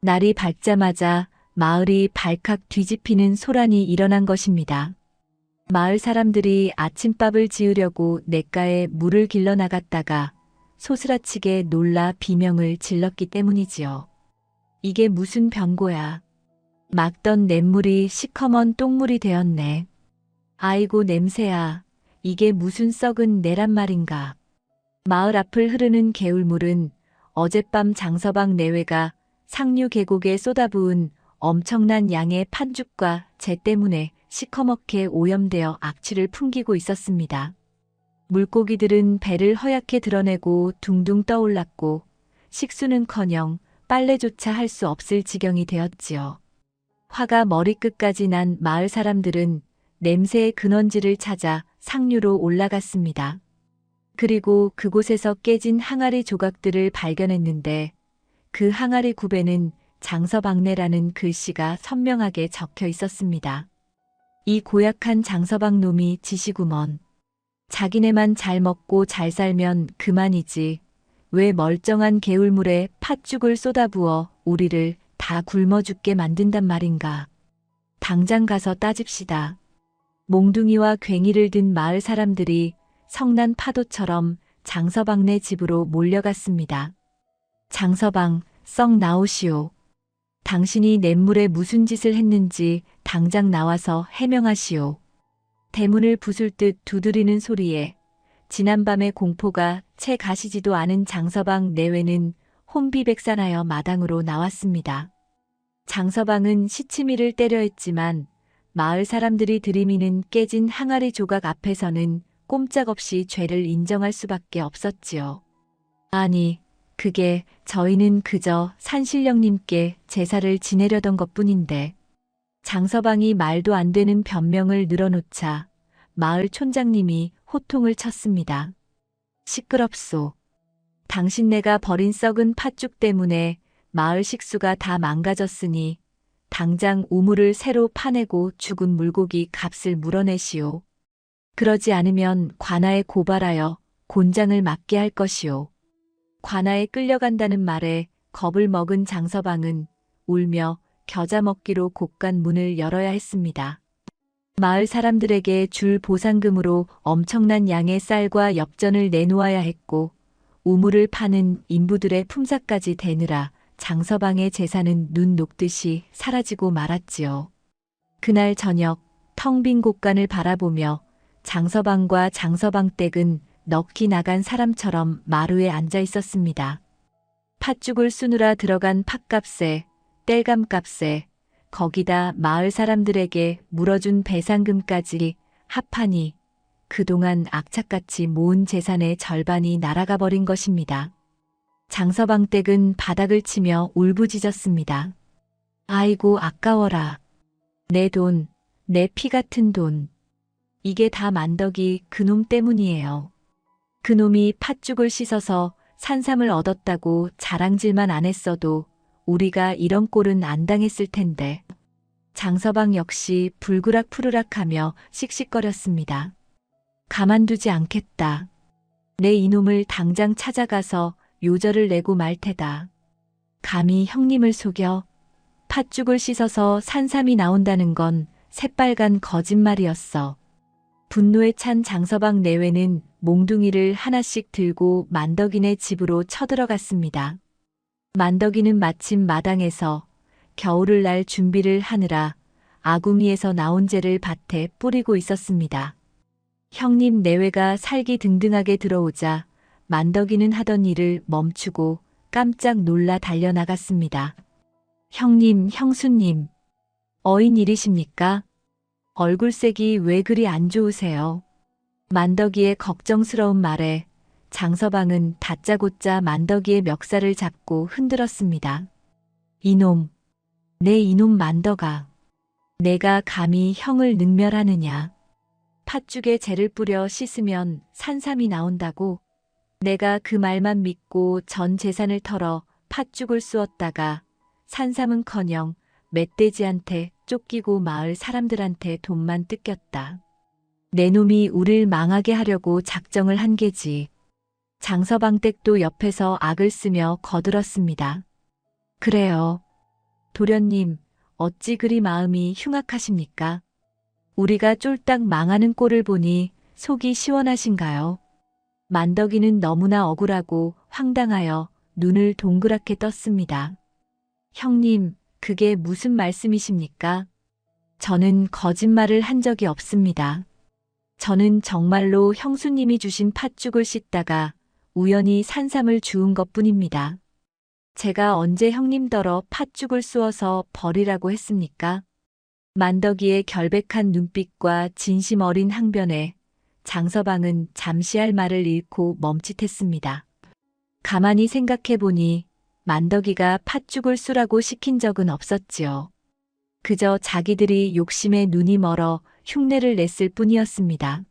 날이 밝자마자 마을이 발칵 뒤집히는 소란이 일어난 것입니다. 마을 사람들이 아침밥을 지으려고 냇가에 물을 길러 나갔다가 소스라치게 놀라 비명을 질렀기 때문이지요. 이게 무슨 변고야. 막던 냇물이 시커먼 똥물이 되었네. 아이고 냄새야. 이게 무슨 썩은 내란 말인가. 마을 앞을 흐르는 개울물은 어젯밤 장서방 내외가 상류 계곡에 쏟아부은 엄청난 양의 팥죽과 재 때문에 시커멓게 오염되어 악취를 풍기고 있었습니다. 물고기들은 배를 허옇게 드러내고 둥둥 떠올랐고 식수는커녕 빨래조차 할 수 없을 지경이 되었지요. 화가 머리끝까지 난 마을 사람들은 냄새의 근원지를 찾아 상류로 올라갔습니다. 그리고 그곳에서 깨진 항아리 조각들을 발견했는데 그 항아리 굽에는 장서방네라는 글씨가 선명하게 적혀 있었습니다. 이 고약한 장서방 놈이 지시구먼. 자기네만 잘 먹고 잘 살면 그만이지. 왜 멀쩡한 개울물에 팥죽을 쏟아부어 우리를 다 굶어 죽게 만든단 말인가. 당장 가서 따집시다. 몽둥이와 괭이를 든 마을 사람들이 성난 파도처럼 장서방네 집으로 몰려갔습니다. 장서방, 썩 나오시오. 당신이 냇물에 무슨 짓을 했는지 당장 나와서 해명하시오. 대문을 부술 듯 두드리는 소리에 지난밤의 공포가 채 가시지도 않은 장서방 내외는 혼비백산하여 마당으로 나왔습니다. 장서방은 시치미를 때려 했지만 마을 사람들이 들이미는 깨진 항아리 조각 앞에서는 꼼짝없이 죄를 인정할 수밖에 없었지요. 아니, 그게 저희는 그저 산신령님께 제사를 지내려던 것뿐인데. 장서방이 말도 안 되는 변명을 늘어놓자 마을 촌장님이 호통을 쳤습니다. 시끄럽소. 당신네가 버린 썩은 팥죽 때문에 마을 식수가 다 망가졌으니 당장 우물을 새로 파내고 죽은 물고기 값을 물어내시오. 그러지 않으면 관아에 고발하여 곤장을 맞게 할 것이오. 관아에 끌려간다는 말에 겁을 먹은 장서방은 울며 겨자 먹기로 곳간 문을 열어야 했습니다. 마을 사람들에게 줄 보상금으로 엄청난 양의 쌀과 엽전을 내놓아야 했고 우물을 파는 인부들의 품삯까지 대느라 장서방의 재산은 눈 녹듯이 사라지고 말았지요. 그날 저녁 텅 빈 곳간을 바라보며 장서방과 장서방 댁은 넋이 나간 사람처럼 마루에 앉아 있었습니다. 팥죽을 쑤느라 들어간 팥값에 땔감값에 거기다 마을 사람들에게 물어준 배상금까지 합하니 그동안 악착같이 모은 재산의 절반이 날아가 버린 것입니다. 장서방 댁은 바닥을 치며 울부짖었습니다. 아이고 아까워라. 내 돈, 내 피 같은 돈. 이게 다 만덕이 그놈 때문이에요. 그놈이 팥죽을 씻어서 산삼을 얻었다고 자랑질만 안 했어도 우리가 이런 꼴은 안 당했을 텐데. 장서방 역시 불그락 푸르락하며 씩씩거렸습니다. 가만두지 않겠다. 내 이놈을 당장 찾아가서 요절을 내고 말 테다. 감히 형님을 속여 팥죽을 씻어서 산삼이 나온다는 건 새빨간 거짓말이었어. 분노에 찬 장서방 내외는 몽둥이를 하나씩 들고 만덕이네 집으로 쳐들어갔습니다. 만덕이는 마침 마당에서 겨울을 날 준비를 하느라 아궁이에서 나온 재를 밭에 뿌리고 있었습니다. 형님 내외가 살기 등등하게 들어오자 만덕이는 하던 일을 멈추고 깜짝 놀라 달려나갔습니다. 형님, 형수님, 어인 일이십니까? 얼굴색이 왜 그리 안 좋으세요? 만덕이의 걱정스러운 말에 장서방은 다짜고짜 만덕이의 멱살을 잡고 흔들었습니다. 이놈, 내 이놈 만덕아. 내가 감히 형을 능멸하느냐. 팥죽에 재를 뿌려 씻으면 산삼이 나온다고? 내가 그 말만 믿고 전 재산을 털어 팥죽을 쑤었다가 산삼은커녕 멧돼지한테 쫓기고 마을 사람들한테 돈만 뜯겼다. 내 놈이 우릴 망하게 하려고 작정을 한 게지. 장서방 댁도 옆에서 악을 쓰며 거들었습니다. 그래요. 도련님, 어찌 그리 마음이 흉악하십니까? 우리가 쫄딱 망하는 꼴을 보니 속이 시원하신가요? 만덕이는 너무나 억울하고 황당하여 눈을 동그랗게 떴습니다. 형님, 그게 무슨 말씀이십니까? 저는 거짓말을 한 적이 없습니다. 저는 정말로 형수님이 주신 팥죽을 씻다가 우연히 산삼을 주운 것뿐입니다. 제가 언제 형님더러 팥죽을 쑤어서 버리라고 했습니까? 만덕이의 결백한 눈빛과 진심 어린 항변에 장서방은 잠시 할 말을 잃고 멈칫했습니다. 가만히 생각해 보니 만덕이가 팥죽을 쑤라고 시킨 적은 없었지요. 그저 자기들이 욕심에 눈이 멀어 흉내를 냈을 뿐이었습니다.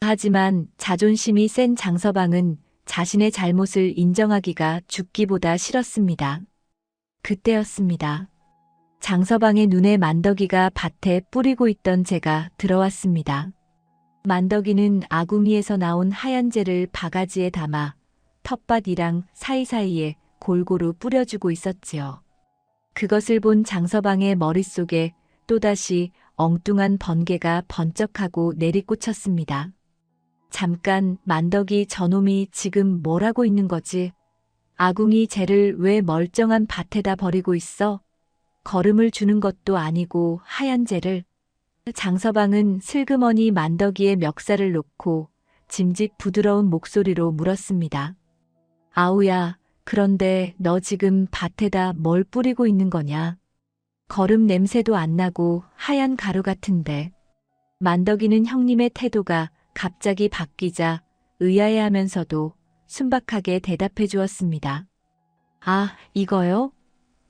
하지만 자존심이 센 장서방은 자신의 잘못을 인정하기가 죽기보다 싫었습니다. 그때였습니다. 장서방의 눈에 만덕이가 밭에 뿌리고 있던 재가 들어왔습니다. 만덕이는 아궁이에서 나온 하얀 재를 바가지에 담아 텃밭이랑 사이사이에 골고루 뿌려주고 있었지요. 그것을 본 장서방의 머릿속에 또다시 엉뚱한 번개가 번쩍하고 내리꽂혔습니다. 잠깐 만덕이 저놈이 지금 뭘 하고 있는 거지? 아궁이 재를 왜 멀쩡한 밭에다 버리고 있어? 거름을 주는 것도 아니고 하얀 재를. 장서방은 슬그머니 만덕이의 멱살을 놓고 짐짓 부드러운 목소리로 물었습니다. 아우야, 그런데 너 지금 밭에다 뭘 뿌리고 있는 거냐? 거름 냄새도 안 나고 하얀 가루 같은데. 만덕이는 형님의 태도가 갑자기 바뀌자 의아해하면서도 순박하게 대답해 주었습니다. 아, 이거요?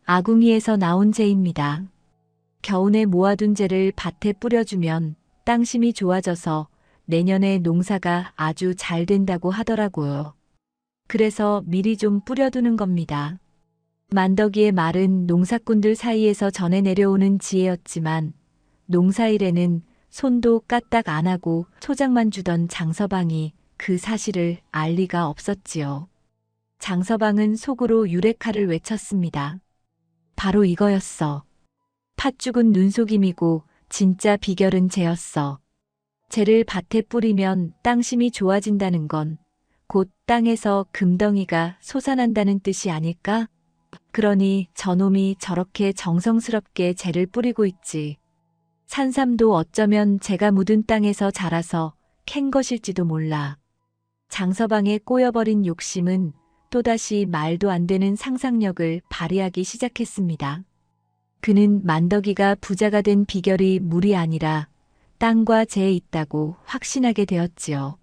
아궁이에서 나온 재입니다. 겨우내 모아둔 재를 밭에 뿌려주면 땅심이 좋아져서 내년에 농사가 아주 잘 된다고 하더라고요. 그래서 미리 좀 뿌려두는 겁니다. 만덕이의 말은 농사꾼들 사이에서 전해 내려오는 지혜였지만 농사일에는 손도 까딱 안 하고 소장만 주던 장서방이 그 사실을 알 리가 없었지요. 장서방은 속으로 유레카를 외쳤습니다. 바로 이거였어. 팥죽은 눈속임이고 진짜 비결은 재였어. 재를 밭에 뿌리면 땅심이 좋아진다는 건 곧 땅에서 금덩이가 솟아난다는 뜻이 아닐까? 그러니 저놈이 저렇게 정성스럽게 재를 뿌리고 있지. 산삼도 어쩌면 재가 묻은 땅에서 자라서 캔 것일지도 몰라. 장서방의 꼬여버린 욕심은 또다시 말도 안 되는 상상력을 발휘하기 시작했습니다. 그는 만덕이가 부자가 된 비결이 물이 아니라 땅과 재에 있다고 확신하게 되었지요.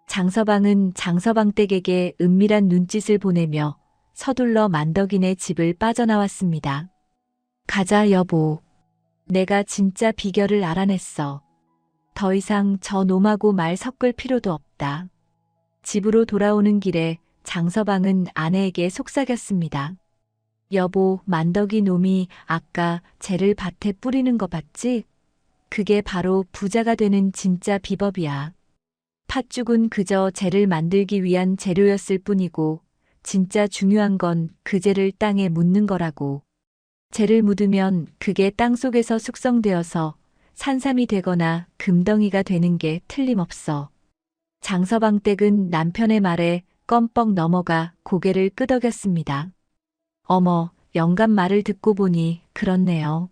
장서방은 장서방댁에게 은밀한 눈짓을 보내며 서둘러 만덕이네 집을 빠져나왔습니다. 가자, 여보. 내가 진짜 비결을 알아냈어. 더 이상 저 놈하고 말 섞을 필요도 없다. 집으로 돌아오는 길에 장서방은 아내에게 속삭였습니다. 여보, 만덕이 놈이 아까 재를 밭에 뿌리는 거 봤지? 그게 바로 부자가 되는 진짜 비법이야. 팥죽은 그저 재를 만들기 위한 재료였을 뿐이고 진짜 중요한 건 그 재를 땅에 묻는 거라고. 재를 묻으면 그게 땅속에서 숙성되어서 산삼이 되거나 금덩이가 되는 게 틀림없어. 장서방 댁은 남편의 말에 껌뻑 넘어가 고개를 끄덕였습니다. 어머, 영감 말을 듣고 보니 그렇네요.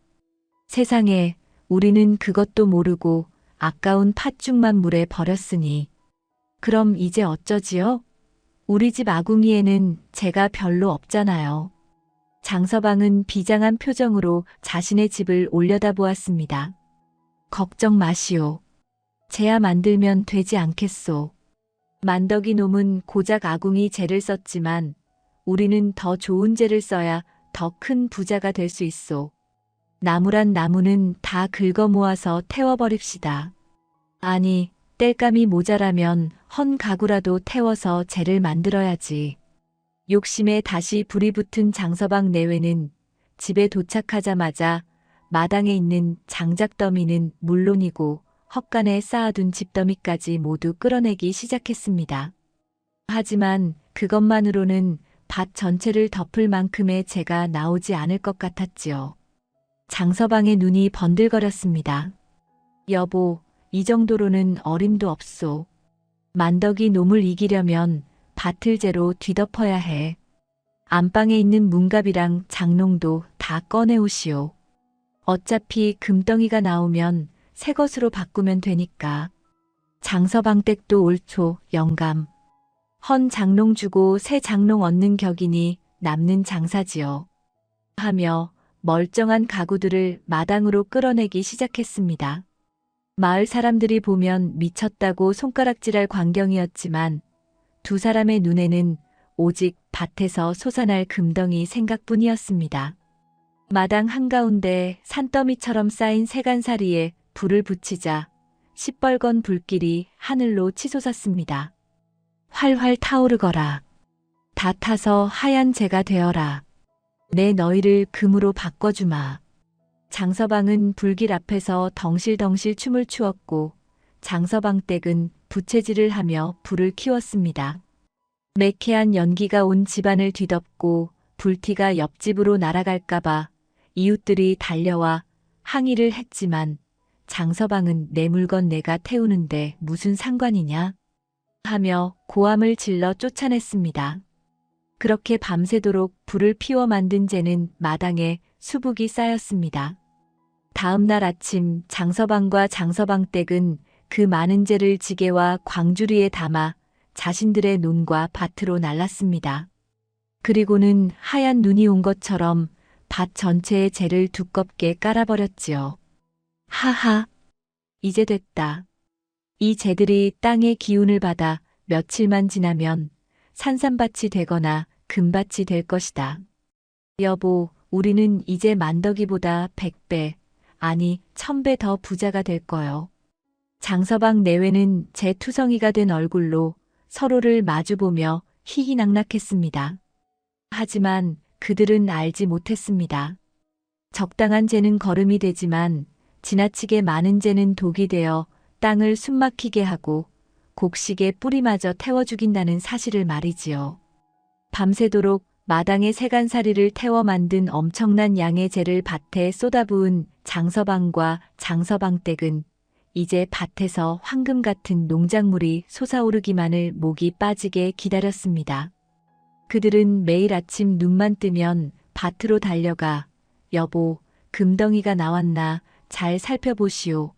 세상에, 우리는 그것도 모르고 아까운 팥죽만 물에 버렸으니. 그럼 이제 어쩌지요? 우리 집 아궁이에는 재가 별로 없잖아요. 장서방은 비장한 표정으로 자신의 집을 올려다보았습니다. 걱정 마시오. 재야 만들면 되지 않겠소. 만덕이 놈은 고작 아궁이 재를 썼지만 우리는 더 좋은 재를 써야 더 큰 부자가 될 수 있소. 나무란 나무는 다 긁어 모아서 태워버립시다. 아니, 땔감이 모자라면 헌 가구라도 태워서 재를 만들어야지. 욕심에 다시 불이 붙은 장서방 내외는 집에 도착하자마자 마당에 있는 장작더미는 물론이고 헛간에 쌓아둔 집더미까지 모두 끌어내기 시작했습니다. 하지만 그것만으로는 밭 전체를 덮을 만큼의 재가 나오지 않을 것 같았지요. 장서방의 눈이 번들거렸습니다. 여보, 이 정도로는 어림도 없소. 만덕이 놈을 이기려면 밭을 재로 뒤덮어야 해. 안방에 있는 문갑이랑 장롱도 다 꺼내오시오. 어차피 금덩이가 나오면 새 것으로 바꾸면 되니까. 장서방 댁도 옳소, 영감. 헌 장롱 주고 새 장롱 얻는 격이니 남는 장사지요. 하며 멀쩡한 가구들을 마당으로 끌어내기 시작했습니다. 마을 사람들이 보면 미쳤다고 손가락질할 광경이었지만 두 사람의 눈에는 오직 밭에서 솟아날 금덩이 생각뿐이었습니다. 마당 한가운데 산더미처럼 쌓인 세간사리에 불을 붙이자 시뻘건 불길이 하늘로 치솟았습니다. 활활 타오르거라. 다 타서 하얀 재가 되어라. 내 너희를 금으로 바꿔주마. 장서방은 불길 앞에서 덩실덩실 춤을 추었고 장서방 댁은 부채질을 하며 불을 키웠습니다. 매캐한 연기가 온 집안을 뒤덮고 불티가 옆집으로 날아갈까봐 이웃들이 달려와 항의를 했지만 장서방은 내 물건 내가 태우는데 무슨 상관이냐 하며 고함을 질러 쫓아냈습니다. 그렇게 밤새도록 불을 피워 만든 재는 마당에 수북이 쌓였습니다. 다음 날 아침 장서방과 장서방 댁은 그 많은 재를 지게와 광주리에 담아 자신들의 논과 밭으로 날랐습니다. 그리고는 하얀 눈이 온 것처럼 밭 전체에 재를 두껍게 깔아버렸지요. 하하, 이제 됐다. 이 재들이 땅의 기운을 받아 며칠만 지나면 산삼밭이 되거나 금밭이 될 것이다. 여보, 우리는 이제 만덕이보다 100배, 아니 1000배 더 부자가 될 거요. 장서방 내외는 재투성이가 된 얼굴로 서로를 마주보며 희희낙낙했습니다. 하지만 그들은 알지 못했습니다. 적당한 재는 거름이 되지만 지나치게 많은 재는 독이 되어 땅을 숨막히게 하고 곡식의 뿌리마저 태워 죽인다는 사실을 말이지요. 밤새도록 마당에 세간사리를 태워 만든 엄청난 양의 재를 밭에 쏟아부은 장서방과 장서방 댁은 이제 밭에서 황금 같은 농작물이 솟아오르기만을 목이 빠지게 기다렸습니다. 그들은 매일 아침 눈만 뜨면 밭으로 달려가 여보, 금덩이가 나왔나 잘 살펴보시오.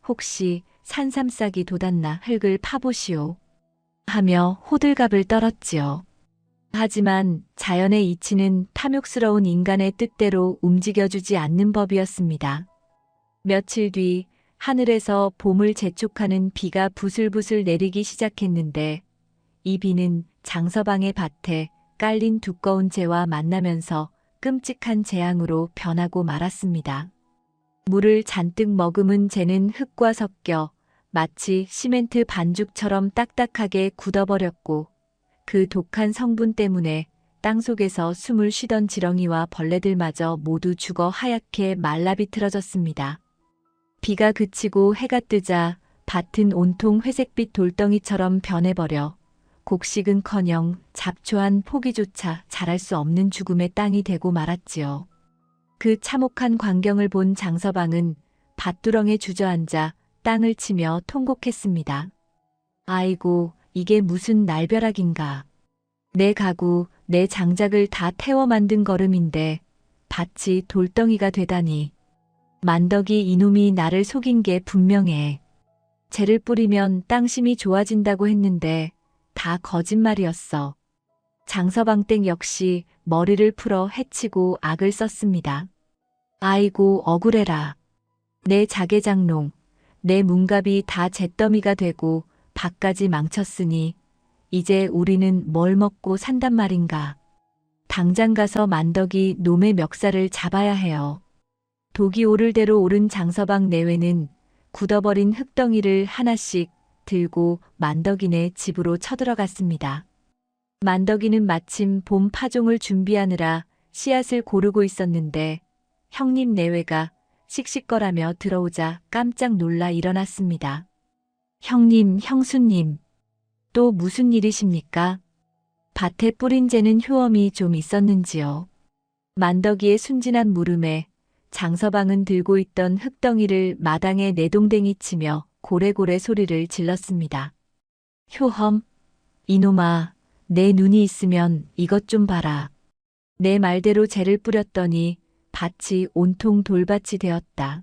혹시 산삼싹이 돋았나 흙을 파보시오. 하며 호들갑을 떨었지요. 하지만 자연의 이치는 탐욕스러운 인간의 뜻대로 움직여주지 않는 법이었습니다. 며칠 뒤 하늘에서 봄을 재촉하는 비가 부슬부슬 내리기 시작했는데 이 비는 장서방의 밭에 깔린 두꺼운 재와 만나면서 끔찍한 재앙으로 변하고 말았습니다. 물을 잔뜩 머금은 재는 흙과 섞여 마치 시멘트 반죽처럼 딱딱하게 굳어버렸고 그 독한 성분 때문에 땅속에서 숨을 쉬던 지렁이와 벌레들마저 모두 죽어 하얗게 말라비틀어졌습니다. 비가 그치고 해가 뜨자 밭은 온통 회색빛 돌덩이처럼 변해버려 곡식은커녕 잡초한 포기조차 자랄 수 없는 죽음의 땅이 되고 말았지요. 그 참혹한 광경을 본 장서방은 밭두렁에 주저앉아 땅을 치며 통곡했습니다. 아이고, 이게 무슨 날벼락인가. 내 가구, 내 장작을 다 태워 만든 거름인데 밭이 돌덩이가 되다니. 만덕이 이놈이 나를 속인 게 분명해. 재를 뿌리면 땅심이 좋아진다고 했는데 다 거짓말이었어. 장서방 댁 역시 머리를 풀어 해치고 악을 썼습니다. 아이고 억울해라. 내 자개장롱, 내 문갑이 다 잿더미가 되고 밭까지 망쳤으니 이제 우리는 뭘 먹고 산단 말인가. 당장 가서 만덕이 놈의 멱살을 잡아야 해요. 독이 오를 대로 오른 장서방 내외는 굳어버린 흙덩이를 하나씩 들고 만덕이네 집으로 쳐들어갔습니다. 만덕이는 마침 봄 파종을 준비하느라 씨앗을 고르고 있었는데 형님 내외가 씩씩거라며 들어오자 깜짝 놀라 일어났습니다. 형님, 형수님, 또 무슨 일이십니까? 밭에 뿌린 재는 효험이 좀 있었는지요. 만덕이의 순진한 물음에 장서방은 들고 있던 흙덩이를 마당에 내동댕이 치며 고래고래 소리를 질렀습니다. 효험? 이놈아, 내 눈이 있으면 이것 좀 봐라. 내 말대로 재를 뿌렸더니 밭이 온통 돌밭이 되었다.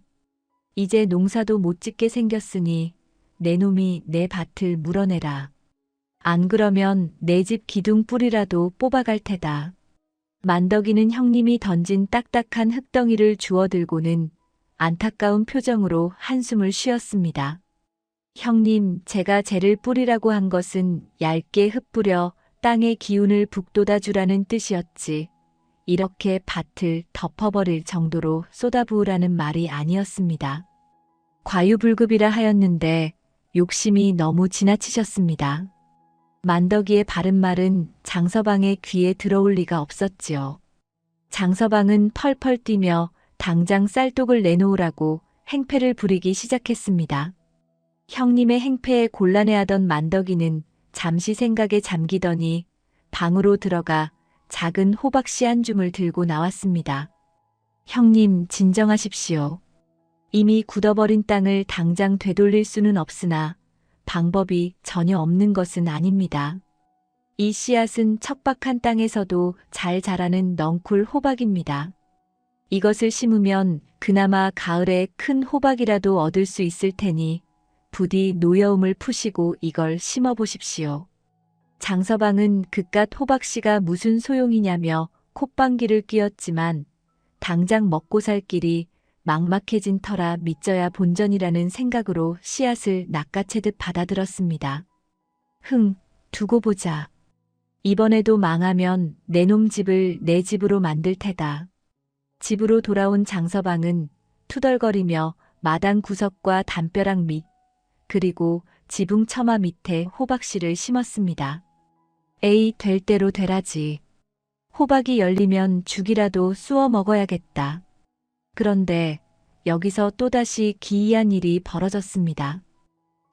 이제 농사도 못 짓게 생겼으니 내 놈이 내 밭을 물어내라. 안 그러면 내 집 기둥 뿌리라도 뽑아갈 테다. 만덕이는 형님이 던진 딱딱한 흙덩이를 주워들고는 안타까운 표정으로 한숨을 쉬었습니다. 형님, 제가 재를 뿌리라고 한 것은 얇게 흩뿌려 땅의 기운을 북돋아 주라는 뜻이었지. 이렇게 밭을 덮어버릴 정도로 쏟아부으라는 말이 아니었습니다. 과유불급이라 하였는데 욕심이 너무 지나치셨습니다. 만덕이의 바른 말은 장서방의 귀에 들어올 리가 없었지요. 장서방은 펄펄 뛰며 당장 쌀독을 내놓으라고 행패를 부리기 시작했습니다. 형님의 행패에 곤란해하던 만덕이는 잠시 생각에 잠기더니 방으로 들어가 작은 호박씨 한 줌을 들고 나왔습니다. 형님, 진정하십시오. 이미 굳어버린 땅을 당장 되돌릴 수는 없으나 방법이 전혀 없는 것은 아닙니다. 이 씨앗은 척박한 땅에서도 잘 자라는 넝쿨 호박입니다. 이것을 심으면 그나마 가을에 큰 호박이라도 얻을 수 있을 테니 부디 노여움을 푸시고 이걸 심어보십시오. 장서방은 그깟 호박씨가 무슨 소용이냐며 콧방귀를 뀌었지만 당장 먹고 살 길이 막막해진 터라 믿져야 본전이라는 생각으로 씨앗을 낚아채듯 받아들었습니다. 두고 보자. 이번에도 망하면 내 놈 집을 내 집으로 만들 테다. 집으로 돌아온 장서방은 투덜거리며 마당 구석과 담벼락 밑 그리고 지붕 처마 밑에 호박씨를 심었습니다. 에이, 될 대로 되라지. 호박이 열리면 죽이라도 쑤어 먹어야겠다. 그런데 여기서 또다시 기이한 일이 벌어졌습니다.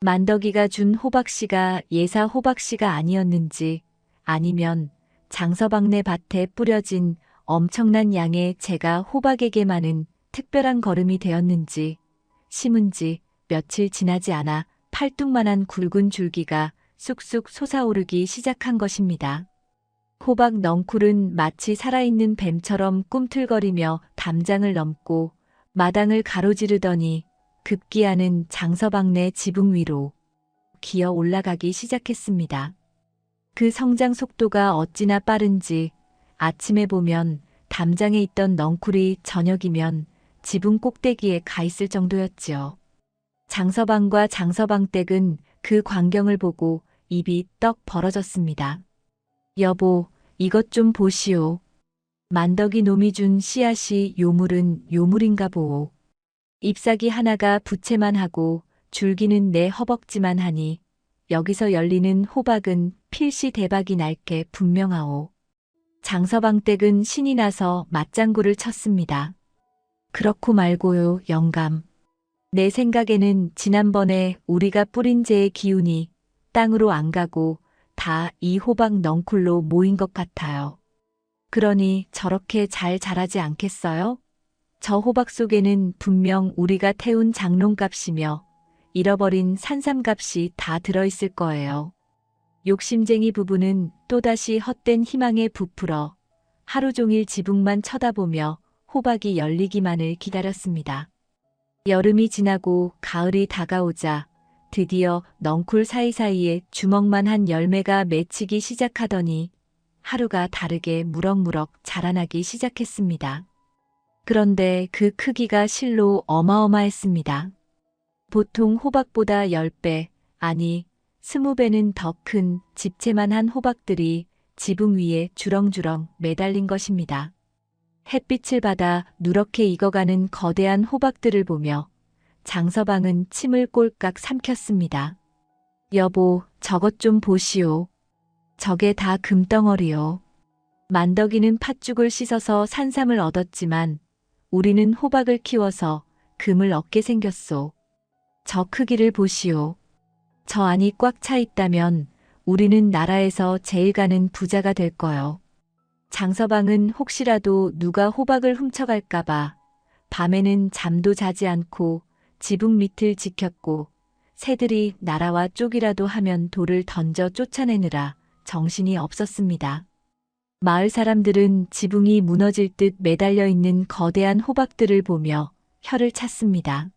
만덕이가 준 호박씨가 예사 호박씨가 아니었는지 아니면 장서방네 밭에 뿌려진 엄청난 양의 재가 호박에게만은 특별한 걸음이 되었는지 심은 지 며칠 지나지 않아 팔뚝만한 굵은 줄기가 쑥쑥 솟아오르기 시작한 것입니다. 호박 넝쿨은 마치 살아있는 뱀처럼 꿈틀거리며 담장을 넘고 마당을 가로지르더니 급기야는 장서방네 지붕 위로 기어 올라가기 시작했습니다. 그 성장 속도가 어찌나 빠른지 아침에 보면 담장에 있던 넝쿨이 저녁이면 지붕 꼭대기에 가 있을 정도였지요. 장서방과 장서방댁은 그 광경을 보고 입이 떡 벌어졌습니다. 여보, 이것 좀 보시오. 만덕이 놈이 준 씨앗이 요물은 요물인가 보오. 잎사귀 하나가 부채만 하고 줄기는 내 허벅지만 하니 여기서 열리는 호박은 필시 대박이 날게 분명하오. 장서방 댁은 신이 나서 맞장구를 쳤습니다. 그렇고 말고요, 영감. 내 생각에는 지난번에 우리가 뿌린 재의 기운이 땅으로 안 가고 다 이 호박 넝쿨로 모인 것 같아요. 그러니 저렇게 잘 자라지 않겠어요? 저 호박 속에는 분명 우리가 태운 장롱값이며 잃어버린 산삼값이 다 들어있을 거예요. 욕심쟁이 부부는 또다시 헛된 희망에 부풀어 하루 종일 지붕만 쳐다보며 호박이 열리기만을 기다렸습니다. 여름이 지나고 가을이 다가오자 드디어 넝쿨 사이사이에 주먹만 한 열매가 맺히기 시작하더니 하루가 다르게 무럭무럭 자라나기 시작했습니다. 그런데 그 크기가 실로 어마어마했습니다. 보통 호박보다 10배, 아니 20배는 더 큰 집채만한 호박들이 지붕 위에 주렁주렁 매달린 것입니다. 햇빛을 받아 누렇게 익어가는 거대한 호박들을 보며 장서방은 침을 꼴깍 삼켰습니다. 여보, 저것 좀 보시오. 저게 다 금덩어리요. 만덕이는 팥죽을 씻어서 산삼을 얻었지만 우리는 호박을 키워서 금을 얻게 생겼소. 저 크기를 보시오. 저 안이 꽉 차 있다면 우리는 나라에서 제일 가는 부자가 될 거요. 장서방은 혹시라도 누가 호박을 훔쳐갈까봐 밤에는 잠도 자지 않고 지붕 밑을 지켰고 새들이 날아와 쪽이라도 하면 돌을 던져 쫓아내느라 정신이 없었습니다. 마을 사람들은 지붕이 무너질 듯 매달려 있는 거대한 호박들을 보며 혀를 찼습니다.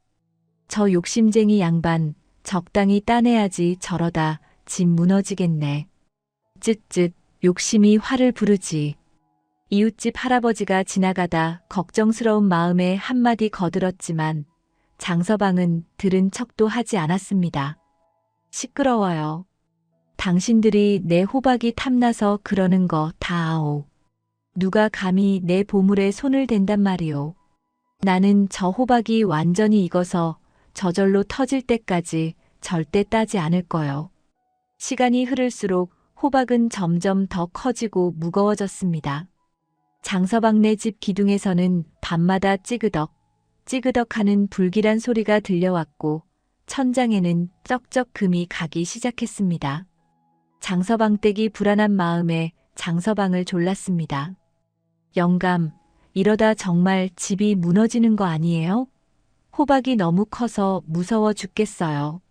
저 욕심쟁이 양반, 적당히 따내야지 저러다 집 무너지겠네. 쯧쯧, 욕심이 화를 부르지. 이웃집 할아버지가 지나가다 걱정스러운 마음에 한마디 거들었지만 장서방은 들은 척도 하지 않았습니다. 시끄러워요. 당신들이 내 호박이 탐나서 그러는 거 다 아오. 누가 감히 내 보물에 손을 댄단 말이오. 나는 저 호박이 완전히 익어서 저절로 터질 때까지 절대 따지 않을 거요. 시간이 흐를수록 호박은 점점 더 커지고 무거워졌습니다. 장서방네 집 기둥에서는 밤마다 찌그덕, 찌그덕 하는 불길한 소리가 들려왔고 천장에는 쩍쩍 금이 가기 시작했습니다. 장서방 댁이 불안한 마음에 장서방을 졸랐습니다. 영감, 이러다 정말 집이 무너지는 거 아니에요? 호박이 너무 커서 무서워 죽겠어요.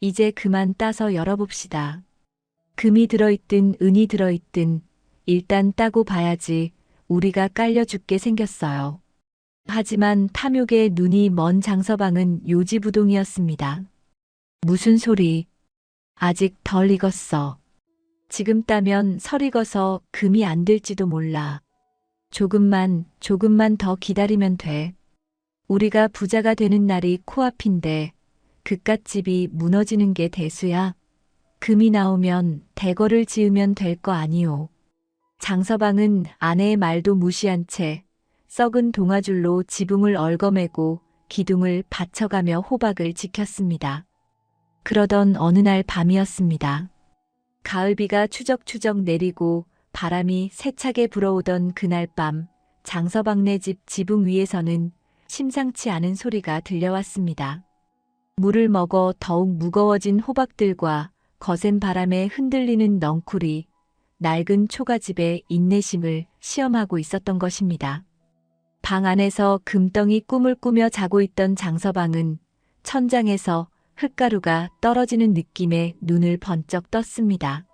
이제 그만 따서 열어봅시다. 금이 들어있든 은이 들어있든 일단 따고 봐야지 우리가 깔려 죽게 생겼어요. 하지만 탐욕에 눈이 먼 장서방은 요지부동이었습니다. 무슨 소리? 아직 덜 익었어. 지금 따면 설 익어서 금이 안 될지도 몰라. 조금만 더 기다리면 돼. 우리가 부자가 되는 날이 코앞인데 그깟집이 무너지는 게 대수야. 금이 나오면 대거를 지으면 될 거 아니오. 장서방은 아내의 말도 무시한 채 썩은 동아줄로 지붕을 얽어매고 기둥을 받쳐가며 호박을 지켰습니다. 그러던 어느 날 밤이었습니다. 가을비가 추적추적 내리고 바람이 세차게 불어오던 그날 밤 장서방네 집 지붕 위에서는 심상치 않은 소리가 들려왔습니다. 물을 먹어 더욱 무거워진 호박들과 거센 바람에 흔들리는 넝쿨이 낡은 초가집의 인내심을 시험하고 있었던 것입니다. 방 안에서 금덩이 꿈을 꾸며 자고 있던 장서방은 천장에서 흙가루가 떨어지는 느낌에 눈을 번쩍 떴습니다.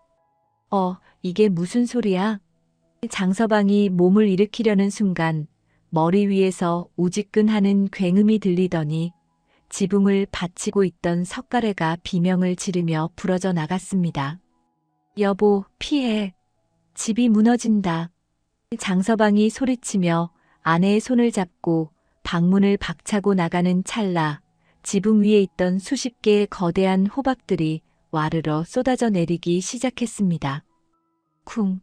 이게 무슨 소리야? 장서방이 몸을 일으키려는 순간 머리 위에서 우지끈하는 굉음이 들리더니 지붕을 받치고 있던 석가래가 비명을 지르며 부러져 나갔습니다. 여보, 피해. 집이 무너진다. 장서방이 소리치며 아내의 손을 잡고 방문을 박차고 나가는 찰나 지붕 위에 있던 수십 개의 거대한 호박들이 와르르 쏟아져 내리기 시작했습니다. 쿵,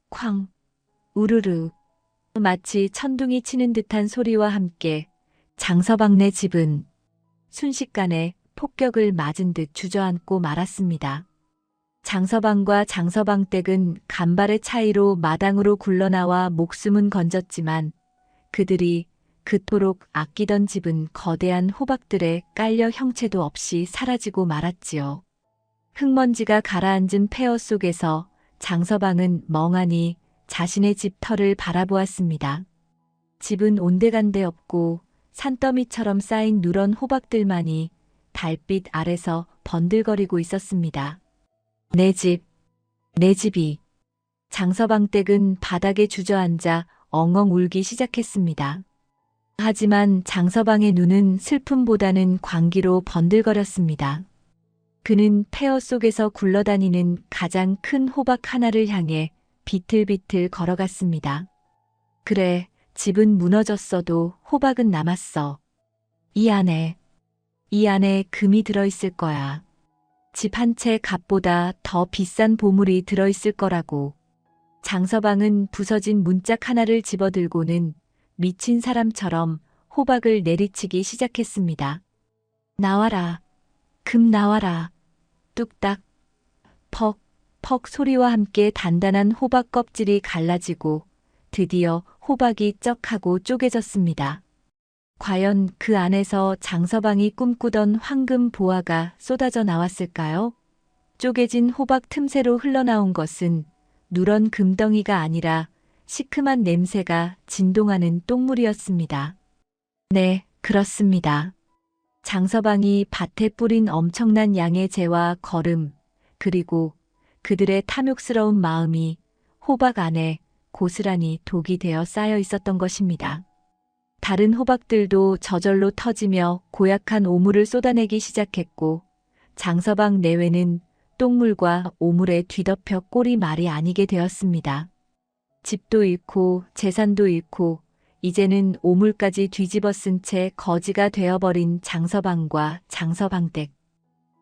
쾅, 우르르. 마치 천둥이 치는 듯한 소리와 함께 장서방네 집은 순식간에 폭격을 맞은 듯 주저앉고 말았습니다. 장서방과 장서방 댁은 간발의 차이로 마당으로 굴러나와 목숨은 건졌지만 그들이 그토록 아끼던 집은 거대한 호박들에 깔려 형체도 없이 사라지고 말았지요. 흙먼지가 가라앉은 폐허 속에서 장서방은 멍하니 자신의 집 터를 바라보았습니다. 집은 온데간데 없고 산더미처럼 쌓인 누런 호박들만이 달빛 아래서 번들거리고 있었습니다. 내 집이. 장서방 댁은 바닥에 주저앉아 엉엉 울기 시작했습니다. 하지만 장서방의 눈은 슬픔보다는 광기로 번들거렸습니다. 그는 폐허 속에서 굴러다니는 가장 큰 호박 하나를 향해 비틀비틀 걸어갔습니다. 그래, 집은 무너졌어도 호박은 남았어. 이 안에 금이 들어있을 거야. 집 한 채 값보다 더 비싼 보물이 들어있을 거라고. 장서방은 부서진 문짝 하나를 집어들고는 미친 사람처럼 호박을 내리치기 시작했습니다. 나와라. 금 나와라. 뚝딱. 퍽, 퍽 소리와 함께 단단한 호박 껍질이 갈라지고 드디어 호박이 쩍 하고 쪼개졌습니다. 과연 그 안에서 장서방이 꿈꾸던 황금 보화가 쏟아져 나왔을까요? 쪼개진 호박 틈새로 흘러나온 것은 누런 금덩이가 아니라 시큼한 냄새가 진동하는 똥물이었습니다. 네, 그렇습니다. 장서방이 밭에 뿌린 엄청난 양의 재와 거름, 그리고 그들의 탐욕스러운 마음이 호박 안에 고스란히 독이 되어 쌓여 있었던 것입니다. 다른 호박들도 저절로 터지며 고약한 오물을 쏟아내기 시작했고 장서방 내외는 똥물과 오물에 뒤덮여 꼴이 말이 아니게 되었습니다. 집도 잃고 재산도 잃고 이제는 오물까지 뒤집어 쓴 채 거지가 되어버린 장서방과 장서방댁.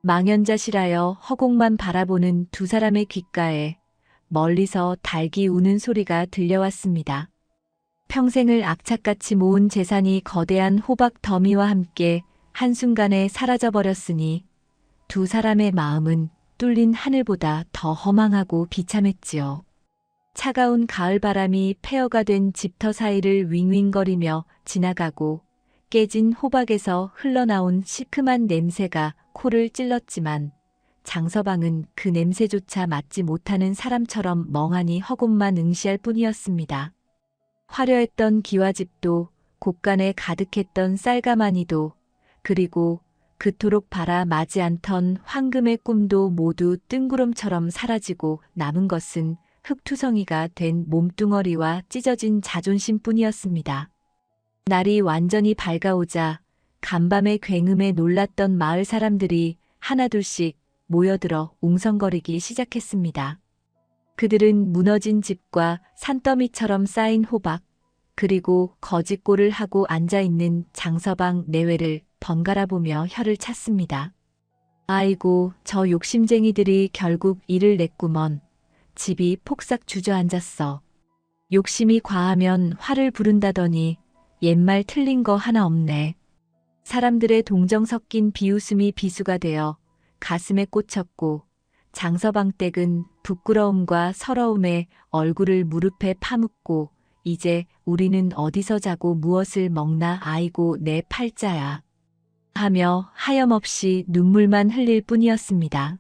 망연자실하여 허공만 바라보는 두 사람의 귓가에 멀리서 닭이 우는 소리가 들려왔습니다. 평생을 악착같이 모은 재산이 거대한 호박 더미와 함께 한순간에 사라져버렸으니 두 사람의 마음은 뚫린 하늘보다 더 허망하고 비참했지요. 차가운 가을바람이 폐허가 된 집터 사이를 윙윙거리며 지나가고 깨진 호박에서 흘러나온 시큼한 냄새가 코를 찔렀지만 장서방은 그 냄새조차 맡지 못하는 사람처럼 멍하니 허공만 응시할 뿐이었습니다. 화려했던 기와집도 곳간에 가득했던 쌀가마니도 그리고 그토록 바라마지 않던 황금의 꿈도 모두 뜬구름처럼 사라지고 남은 것은 흙투성이가 된 몸뚱어리와 찢어진 자존심뿐이었습니다. 날이 완전히 밝아오자 간밤의 굉음에 놀랐던 마을 사람들이 하나둘씩 모여들어 웅성거리기 시작했습니다. 그들은 무너진 집과 산더미처럼 쌓인 호박, 그리고 거짓골을 하고 앉아있는 장서방 내외를 번갈아 보며 혀를 찼습니다. 아이고, 저 욕심쟁이들이 결국 이를 냈구먼. 집이 폭삭 주저앉았어. 욕심이 과하면 화를 부른다더니 옛말 틀린 거 하나 없네. 사람들의 동정 섞인 비웃음이 비수가 되어 가슴에 꽂혔고 장서방 댁은 부끄러움과 서러움에 얼굴을 무릎에 파묻고 이제 우리는 어디서 자고 무엇을 먹나 아이고 내 팔자야 하며 하염없이 눈물만 흘릴 뿐이었습니다.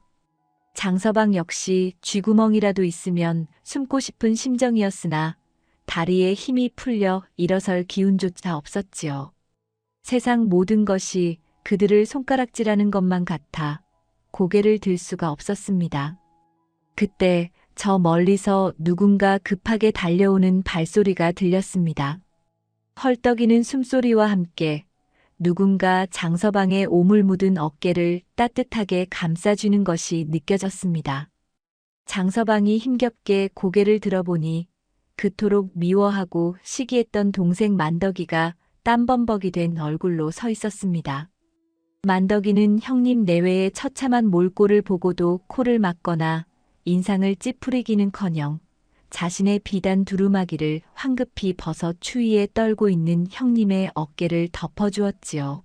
장서방 역시 쥐구멍이라도 있으면 숨고 싶은 심정이었으나 다리에 힘이 풀려 일어설 기운조차 없었지요. 세상 모든 것이 그들을 손가락질하는 것만 같아 고개를 들 수가 없었습니다. 그때 저 멀리서 누군가 급하게 달려오는 발소리가 들렸습니다. 헐떡이는 숨소리와 함께 누군가 장서방의 오물 묻은 어깨를 따뜻하게 감싸주는 것이 느껴졌습니다. 장서방이 힘겹게 고개를 들어보니 그토록 미워하고 시기했던 동생 만덕이가 땀범벅이 된 얼굴로 서 있었습니다. 만덕이는 형님 내외의 처참한 몰골을 보고도 코를 막거나 인상을 찌푸리기는커녕 자신의 비단 두루마기를 황급히 벗어 추위에 떨고 있는 형님의 어깨를 덮어주었지요.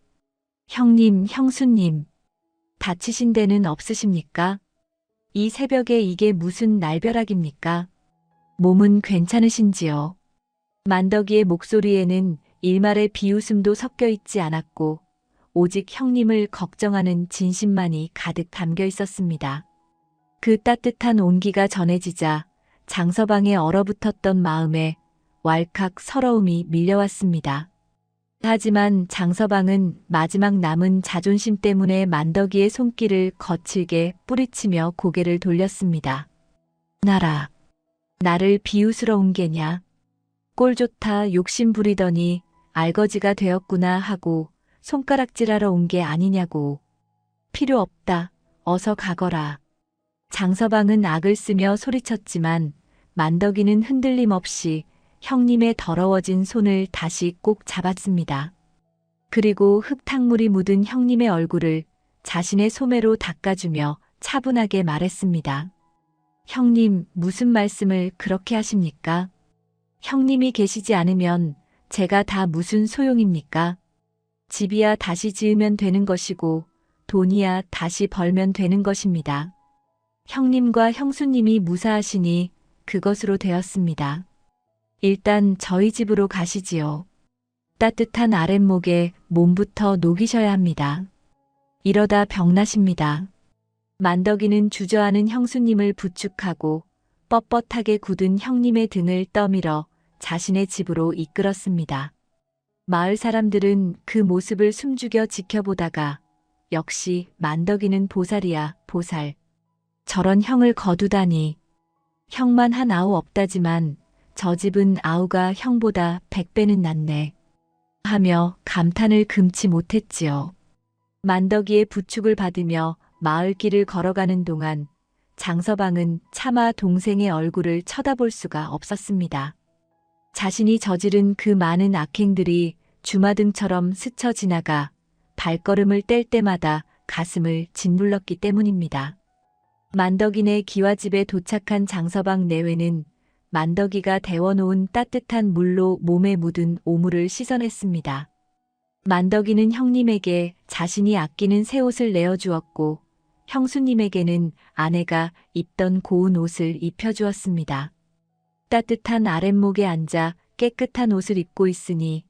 형님, 형수님, 다치신 데는 없으십니까? 이 새벽에 이게 무슨 날벼락입니까? 몸은 괜찮으신지요? 만덕이의 목소리에는 일말의 비웃음도 섞여 있지 않았고 오직 형님을 걱정하는 진심만이 가득 담겨 있었습니다. 그 따뜻한 온기가 전해지자 장서방의 얼어붙었던 마음에 왈칵 서러움이 밀려왔습니다. 하지만 장서방은 마지막 남은 자존심 때문에 만덕이의 손길을 거칠게 뿌리치며 고개를 돌렸습니다. 나를 비웃으러 온 게냐? 꼴 좋다 욕심 부리더니 알거지가 되었구나 하고 손가락질하러 온 게 아니냐고. 필요 없다. 어서 가거라. 장서방은 악을 쓰며 소리쳤지만 만덕이는 흔들림 없이 형님의 더러워진 손을 다시 꼭 잡았습니다. 그리고 흙탕물이 묻은 형님의 얼굴을 자신의 소매로 닦아주며 차분하게 말했습니다. 형님, 무슨 말씀을 그렇게 하십니까? 형님이 계시지 않으면 제가 다 무슨 소용입니까? 집이야 다시 지으면 되는 것이고 돈이야 다시 벌면 되는 것입니다. 형님과 형수님이 무사하시니 그것으로 되었습니다. 일단 저희 집으로 가시지요. 따뜻한 아랫목에 몸부터 녹이셔야 합니다. 이러다 병나십니다. 만덕이는 주저하는 형수님을 부축하고 뻣뻣하게 굳은 형님의 등을 떠밀어 자신의 집으로 이끌었습니다. 마을 사람들은 그 모습을 숨죽여 지켜보다가 역시 만덕이는 보살이야 보살. 저런 형을 거두다니. 형만 한 아우 없다지만 저 집은 아우가 형보다 100배는 낫네. 하며 감탄을 금치 못했지요. 만덕이의 부축을 받으며 마을길을 걸어가는 동안 장서방은 차마 동생의 얼굴을 쳐다볼 수가 없었습니다. 자신이 저지른 그 많은 악행들이 주마등처럼 스쳐 지나가 발걸음을 뗄 때마다 가슴을 짓눌렀기 때문입니다. 만덕이네 기와집에 도착한 장서방 내외는 만덕이가 데워놓은 따뜻한 물로 몸에 묻은 오물을 씻어냈습니다. 만덕이는 형님에게 자신이 아끼는 새 옷을 내어주었고 형수님에게는 아내가 입던 고운 옷을 입혀주었습니다. 따뜻한 아랫목에 앉아 깨끗한 옷을 입고 있으니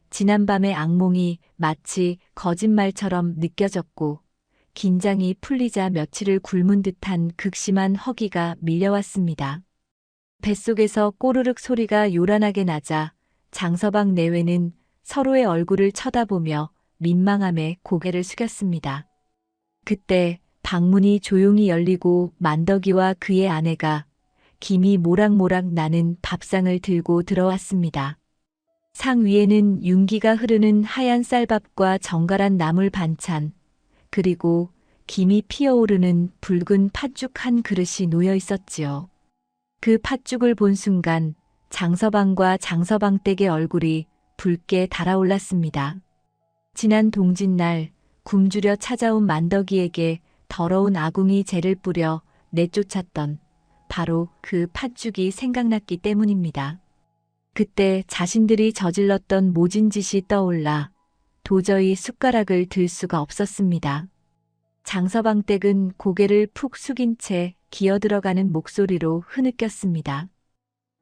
지난밤의 악몽이 마치 거짓말처럼 느껴졌고 긴장이 풀리자 며칠을 굶은 듯한 극심한 허기가 밀려왔습니다. 뱃속에서 꼬르륵 소리가 요란하게 나자 장서방 내외는 서로의 얼굴을 쳐다보며 민망함에 고개를 숙였습니다. 그때 방문이 조용히 열리고 만덕이와 그의 아내가 김이 모락모락 나는 밥상을 들고 들어왔습니다. 상 위에는 윤기가 흐르는 하얀 쌀밥과 정갈한 나물 반찬, 그리고 김이 피어오르는 붉은 팥죽 한 그릇이 놓여 있었지요. 그 팥죽을 본 순간 장서방과 장서방 댁의 얼굴이 붉게 달아올랐습니다. 지난 동짓날 굶주려 찾아온 만덕이에게 더러운 아궁이 재를 뿌려 내쫓았던 바로 그 팥죽이 생각났기 때문입니다. 그때 자신들이 저질렀던 모진 짓이 떠올라 도저히 숟가락을 들 수가 없었습니다. 장서방 댁은 고개를 푹 숙인 채 기어들어가는 목소리로 흐느꼈습니다.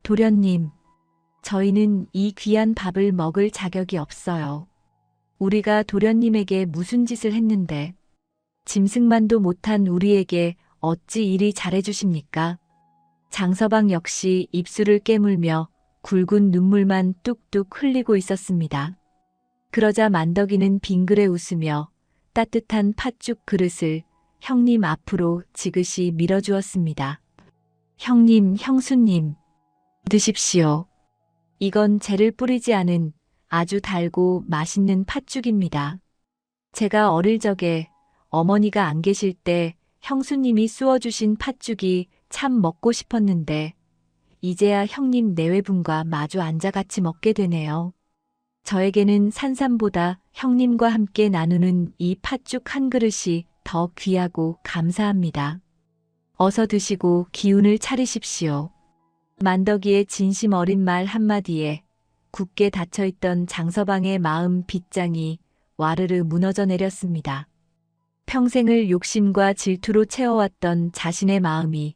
도련님, 저희는 이 귀한 밥을 먹을 자격이 없어요. 우리가 도련님에게 무슨 짓을 했는데 짐승만도 못한 우리에게 어찌 이리 잘해주십니까? 장서방 역시 입술을 깨물며 굵은 눈물만 뚝뚝 흘리고 있었습니다. 그러자 만덕이는 빙그레 웃으며 따뜻한 팥죽 그릇을 형님 앞으로 지그시 밀어주었습니다. 형님, 형수님, 드십시오. 이건 재를 뿌리지 않은 아주 달고 맛있는 팥죽입니다. 제가 어릴 적에 어머니가 안 계실 때 형수님이 쑤어주신 팥죽이 참 먹고 싶었는데 이제야 형님 내외분과 마주 앉아 같이 먹게 되네요. 저에게는 산삼보다 형님과 함께 나누는 이 팥죽 한 그릇이 더 귀하고 감사합니다. 어서 드시고 기운을 차리십시오. 만덕이의 진심 어린 말 한마디에 굳게 닫혀있던 장서방의 마음 빗장이 와르르 무너져 내렸습니다. 평생을 욕심과 질투로 채워왔던 자신의 마음이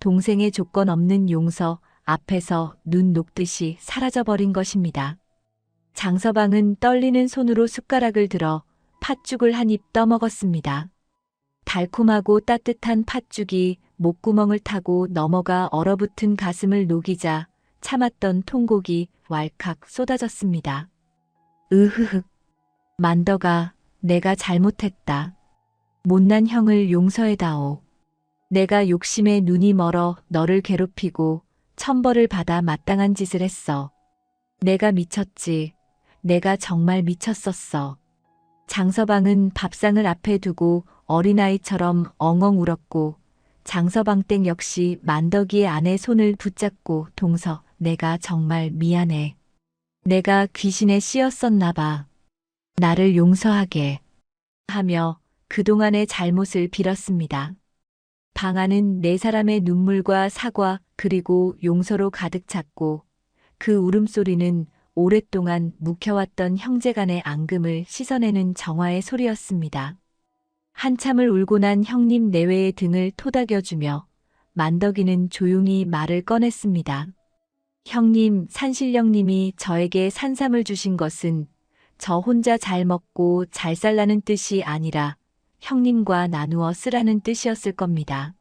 동생의 조건 없는 용서 앞에서 눈 녹듯이 사라져버린 것입니다. 장서방은 떨리는 손으로 숟가락을 들어 팥죽을 한 입 떠먹었습니다. 달콤하고 따뜻한 팥죽이 목구멍을 타고 넘어가 얼어붙은 가슴을 녹이자 참았던 통곡이 왈칵 쏟아졌습니다. 으흐흑. 만덕아, 내가 잘못했다. 못난 형을 용서해다오. 내가 욕심에 눈이 멀어 너를 괴롭히고 천벌을 받아 마땅한 짓을 했어. 내가 미쳤지. 내가 정말 미쳤었어. 장서방은 밥상을 앞에 두고 어린아이처럼 엉엉 울었고 장서방 댁 역시 만덕이의 아내 손을 붙잡고 동서 내가 정말 미안해. 내가 귀신에 씌었었나 봐. 나를 용서하게 하며 그동안의 잘못을 빌었습니다. 방 안은 네 사람의 눈물과 사과 그리고 용서로 가득 찼고 그 울음소리는 오랫동안 묵혀왔던 형제간의 앙금을 씻어내는 정화의 소리였습니다. 한참을 울고 난 형님 내외의 등을 토닥여주며 만덕이는 조용히 말을 꺼냈습니다. 형님, 산신령님이 저에게 산삼을 주신 것은 저 혼자 잘 먹고 잘 살라는 뜻이 아니라 형님과 나누어 쓰라는 뜻이었을 겁니다.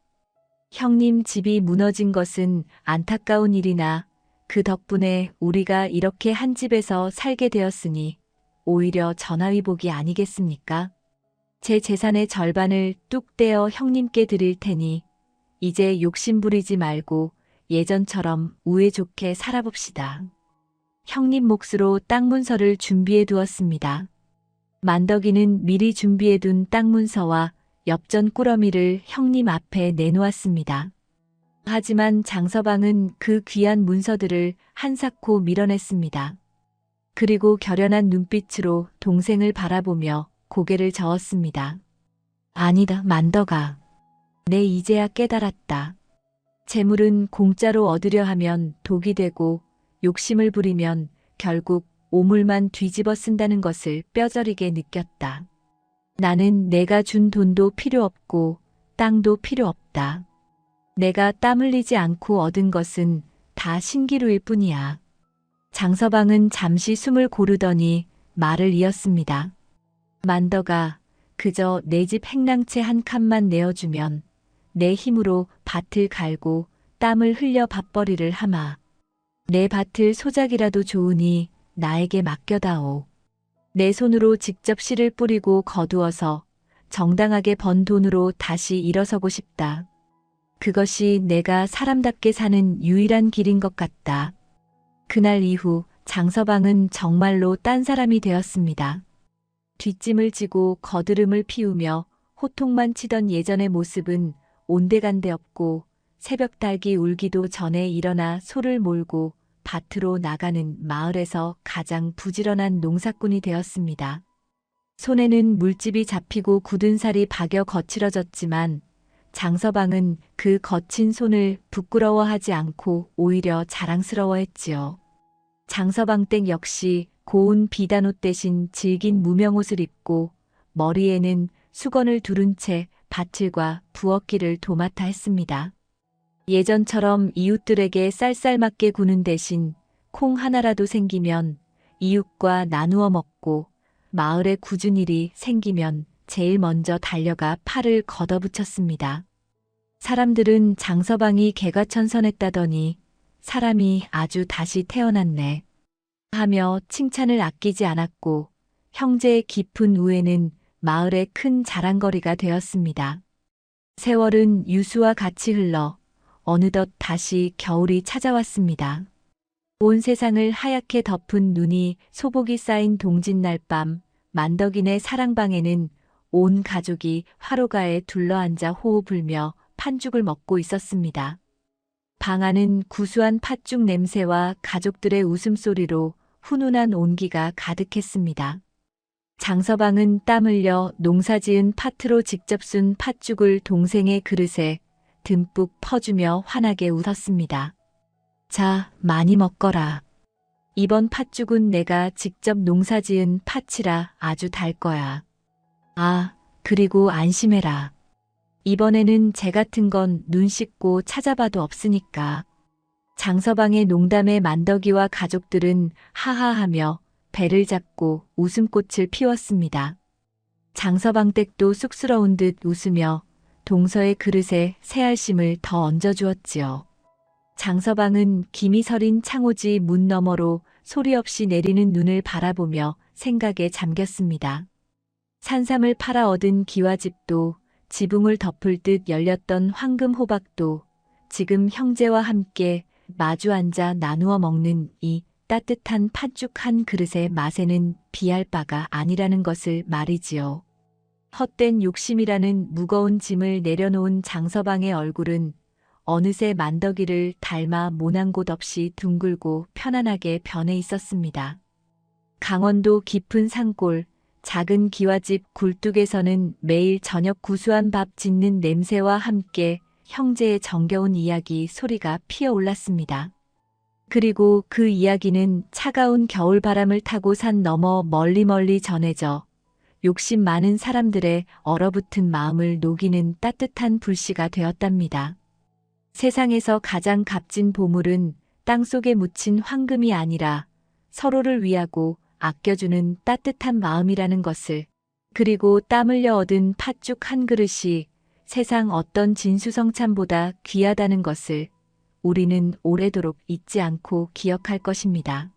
형님 집이 무너진 것은 안타까운 일이나 그 덕분에 우리가 이렇게 한 집에서 살게 되었으니 오히려 전화위복이 아니겠습니까? 제 재산의 절반을 뚝 떼어 형님께 드릴 테니 이제 욕심 부리지 말고 예전처럼 우애 좋게 살아봅시다. 형님 몫으로 땅 문서를 준비해 두었습니다. 만덕이는 미리 준비해둔 땅 문서와 엽전 꾸러미를 형님 앞에 내놓았습니다. 하지만 장서방은 그 귀한 문서들을 한사코 밀어냈습니다. 그리고 결연한 눈빛으로 동생을 바라보며 고개를 저었습니다. 아니다, 만덕아. 내 이제야 깨달았다. 재물은 공짜로 얻으려 하면 독이 되고 욕심을 부리면 결국 오물만 뒤집어 쓴다는 것을 뼈저리게 느꼈다. 나는 내가 준 돈도 필요 없고 땅도 필요 없다. 내가 땀 흘리지 않고 얻은 것은 다 신기루일 뿐이야. 장서방은 잠시 숨을 고르더니 말을 이었습니다. 만덕아, 그저 내 집 행랑채 한 칸만 내어주면 내 힘으로 밭을 갈고 땀을 흘려 밥벌이를 하마. 내 밭을 소작이라도 좋으니 나에게 맡겨다오. 내 손으로 직접 씨를 뿌리고 거두어서 정당하게 번 돈으로 다시 일어서고 싶다. 그것이 내가 사람답게 사는 유일한 길인 것 같다. 그날 이후 장서방은 정말로 딴 사람이 되었습니다. 뒷짐을 지고 거드름을 피우며 호통만 치던 예전의 모습은 온데간데 없고 새벽 닭이 울기도 전에 일어나 소를 몰고 밭으로 나가는 마을에서 가장 부지런한 농사꾼이 되었습니다. 손에는 물집이 잡히고 굳은 살이 박여 거칠어졌지만 장서방은 그 거친 손을 부끄러워하지 않고 오히려 자랑스러워했지요. 장서방 댁 역시 고운 비단옷 대신 질긴 무명옷을 입고 머리에는 수건을 두른 채 밭일과 부엌길을 도맡아 했습니다. 예전처럼 이웃들에게 쌀쌀맞게 구는 대신 콩 하나라도 생기면 이웃과 나누어 먹고 마을에 굳은 일이 생기면 제일 먼저 달려가 팔을 걷어붙였습니다. 사람들은 장서방이 개과천선했다더니 사람이 아주 다시 태어났네 하며 칭찬을 아끼지 않았고 형제의 깊은 우애는 마을의 큰 자랑거리가 되었습니다. 세월은 유수와 같이 흘러 어느덧 다시 겨울이 찾아왔습니다. 온 세상을 하얗게 덮은 눈이 소복이 쌓인 동짓날 밤 만덕이네 사랑방에는 온 가족이 화로가에 둘러앉아 호호 불며 판죽을 먹고 있었습니다. 방 안은 구수한 팥죽 냄새와 가족들의 웃음소리로 훈훈한 온기가 가득했습니다. 장서방은 땀 흘려 농사지은 팥으로 직접 쓴 팥죽을 동생의 그릇에 듬뿍 퍼주며 환하게 웃었습니다. 자, 많이 먹거라. 이번 팥죽은 내가 직접 농사지은 팥이라 아주 달 거야. 아, 그리고 안심해라. 이번에는 재 같은 건 눈 씻고 찾아봐도 없으니까. 장서방의 농담에 만덕이와 가족들은 하하하며 배를 잡고 웃음꽃을 피웠습니다. 장서방 댁도 쑥스러운 듯 웃으며 동서의 그릇에 새알심을 더 얹어주었지요. 장서방은 김이 서린 창호지 문 너머로 소리 없이 내리는 눈을 바라보며 생각에 잠겼습니다. 산삼을 팔아 얻은 기와집도 지붕을 덮을 듯 열렸던 황금 호박도 지금 형제와 함께 마주 앉아 나누어 먹는 이 따뜻한 팥죽 한 그릇의 맛에는 비할 바가 아니라는 것을 말이지요. 헛된 욕심이라는 무거운 짐을 내려놓은 장서방의 얼굴은 어느새 만덕이를 닮아 모난 곳 없이 둥글고 편안하게 변해 있었습니다. 강원도 깊은 산골, 작은 기와집 굴뚝에서는 매일 저녁 구수한 밥 짓는 냄새와 함께 형제의 정겨운 이야기 소리가 피어올랐습니다. 그리고 그 이야기는 차가운 겨울바람을 타고 산 너머 멀리 전해져 욕심 많은 사람들의 얼어붙은 마음을 녹이는 따뜻한 불씨가 되었답니다. 세상에서 가장 값진 보물은 땅속에 묻힌 황금이 아니라 서로를 위하고 아껴주는 따뜻한 마음이라는 것을, 그리고 땀 흘려 얻은 팥죽 한 그릇이 세상 어떤 진수성찬보다 귀하다는 것을 우리는 오래도록 잊지 않고 기억할 것입니다.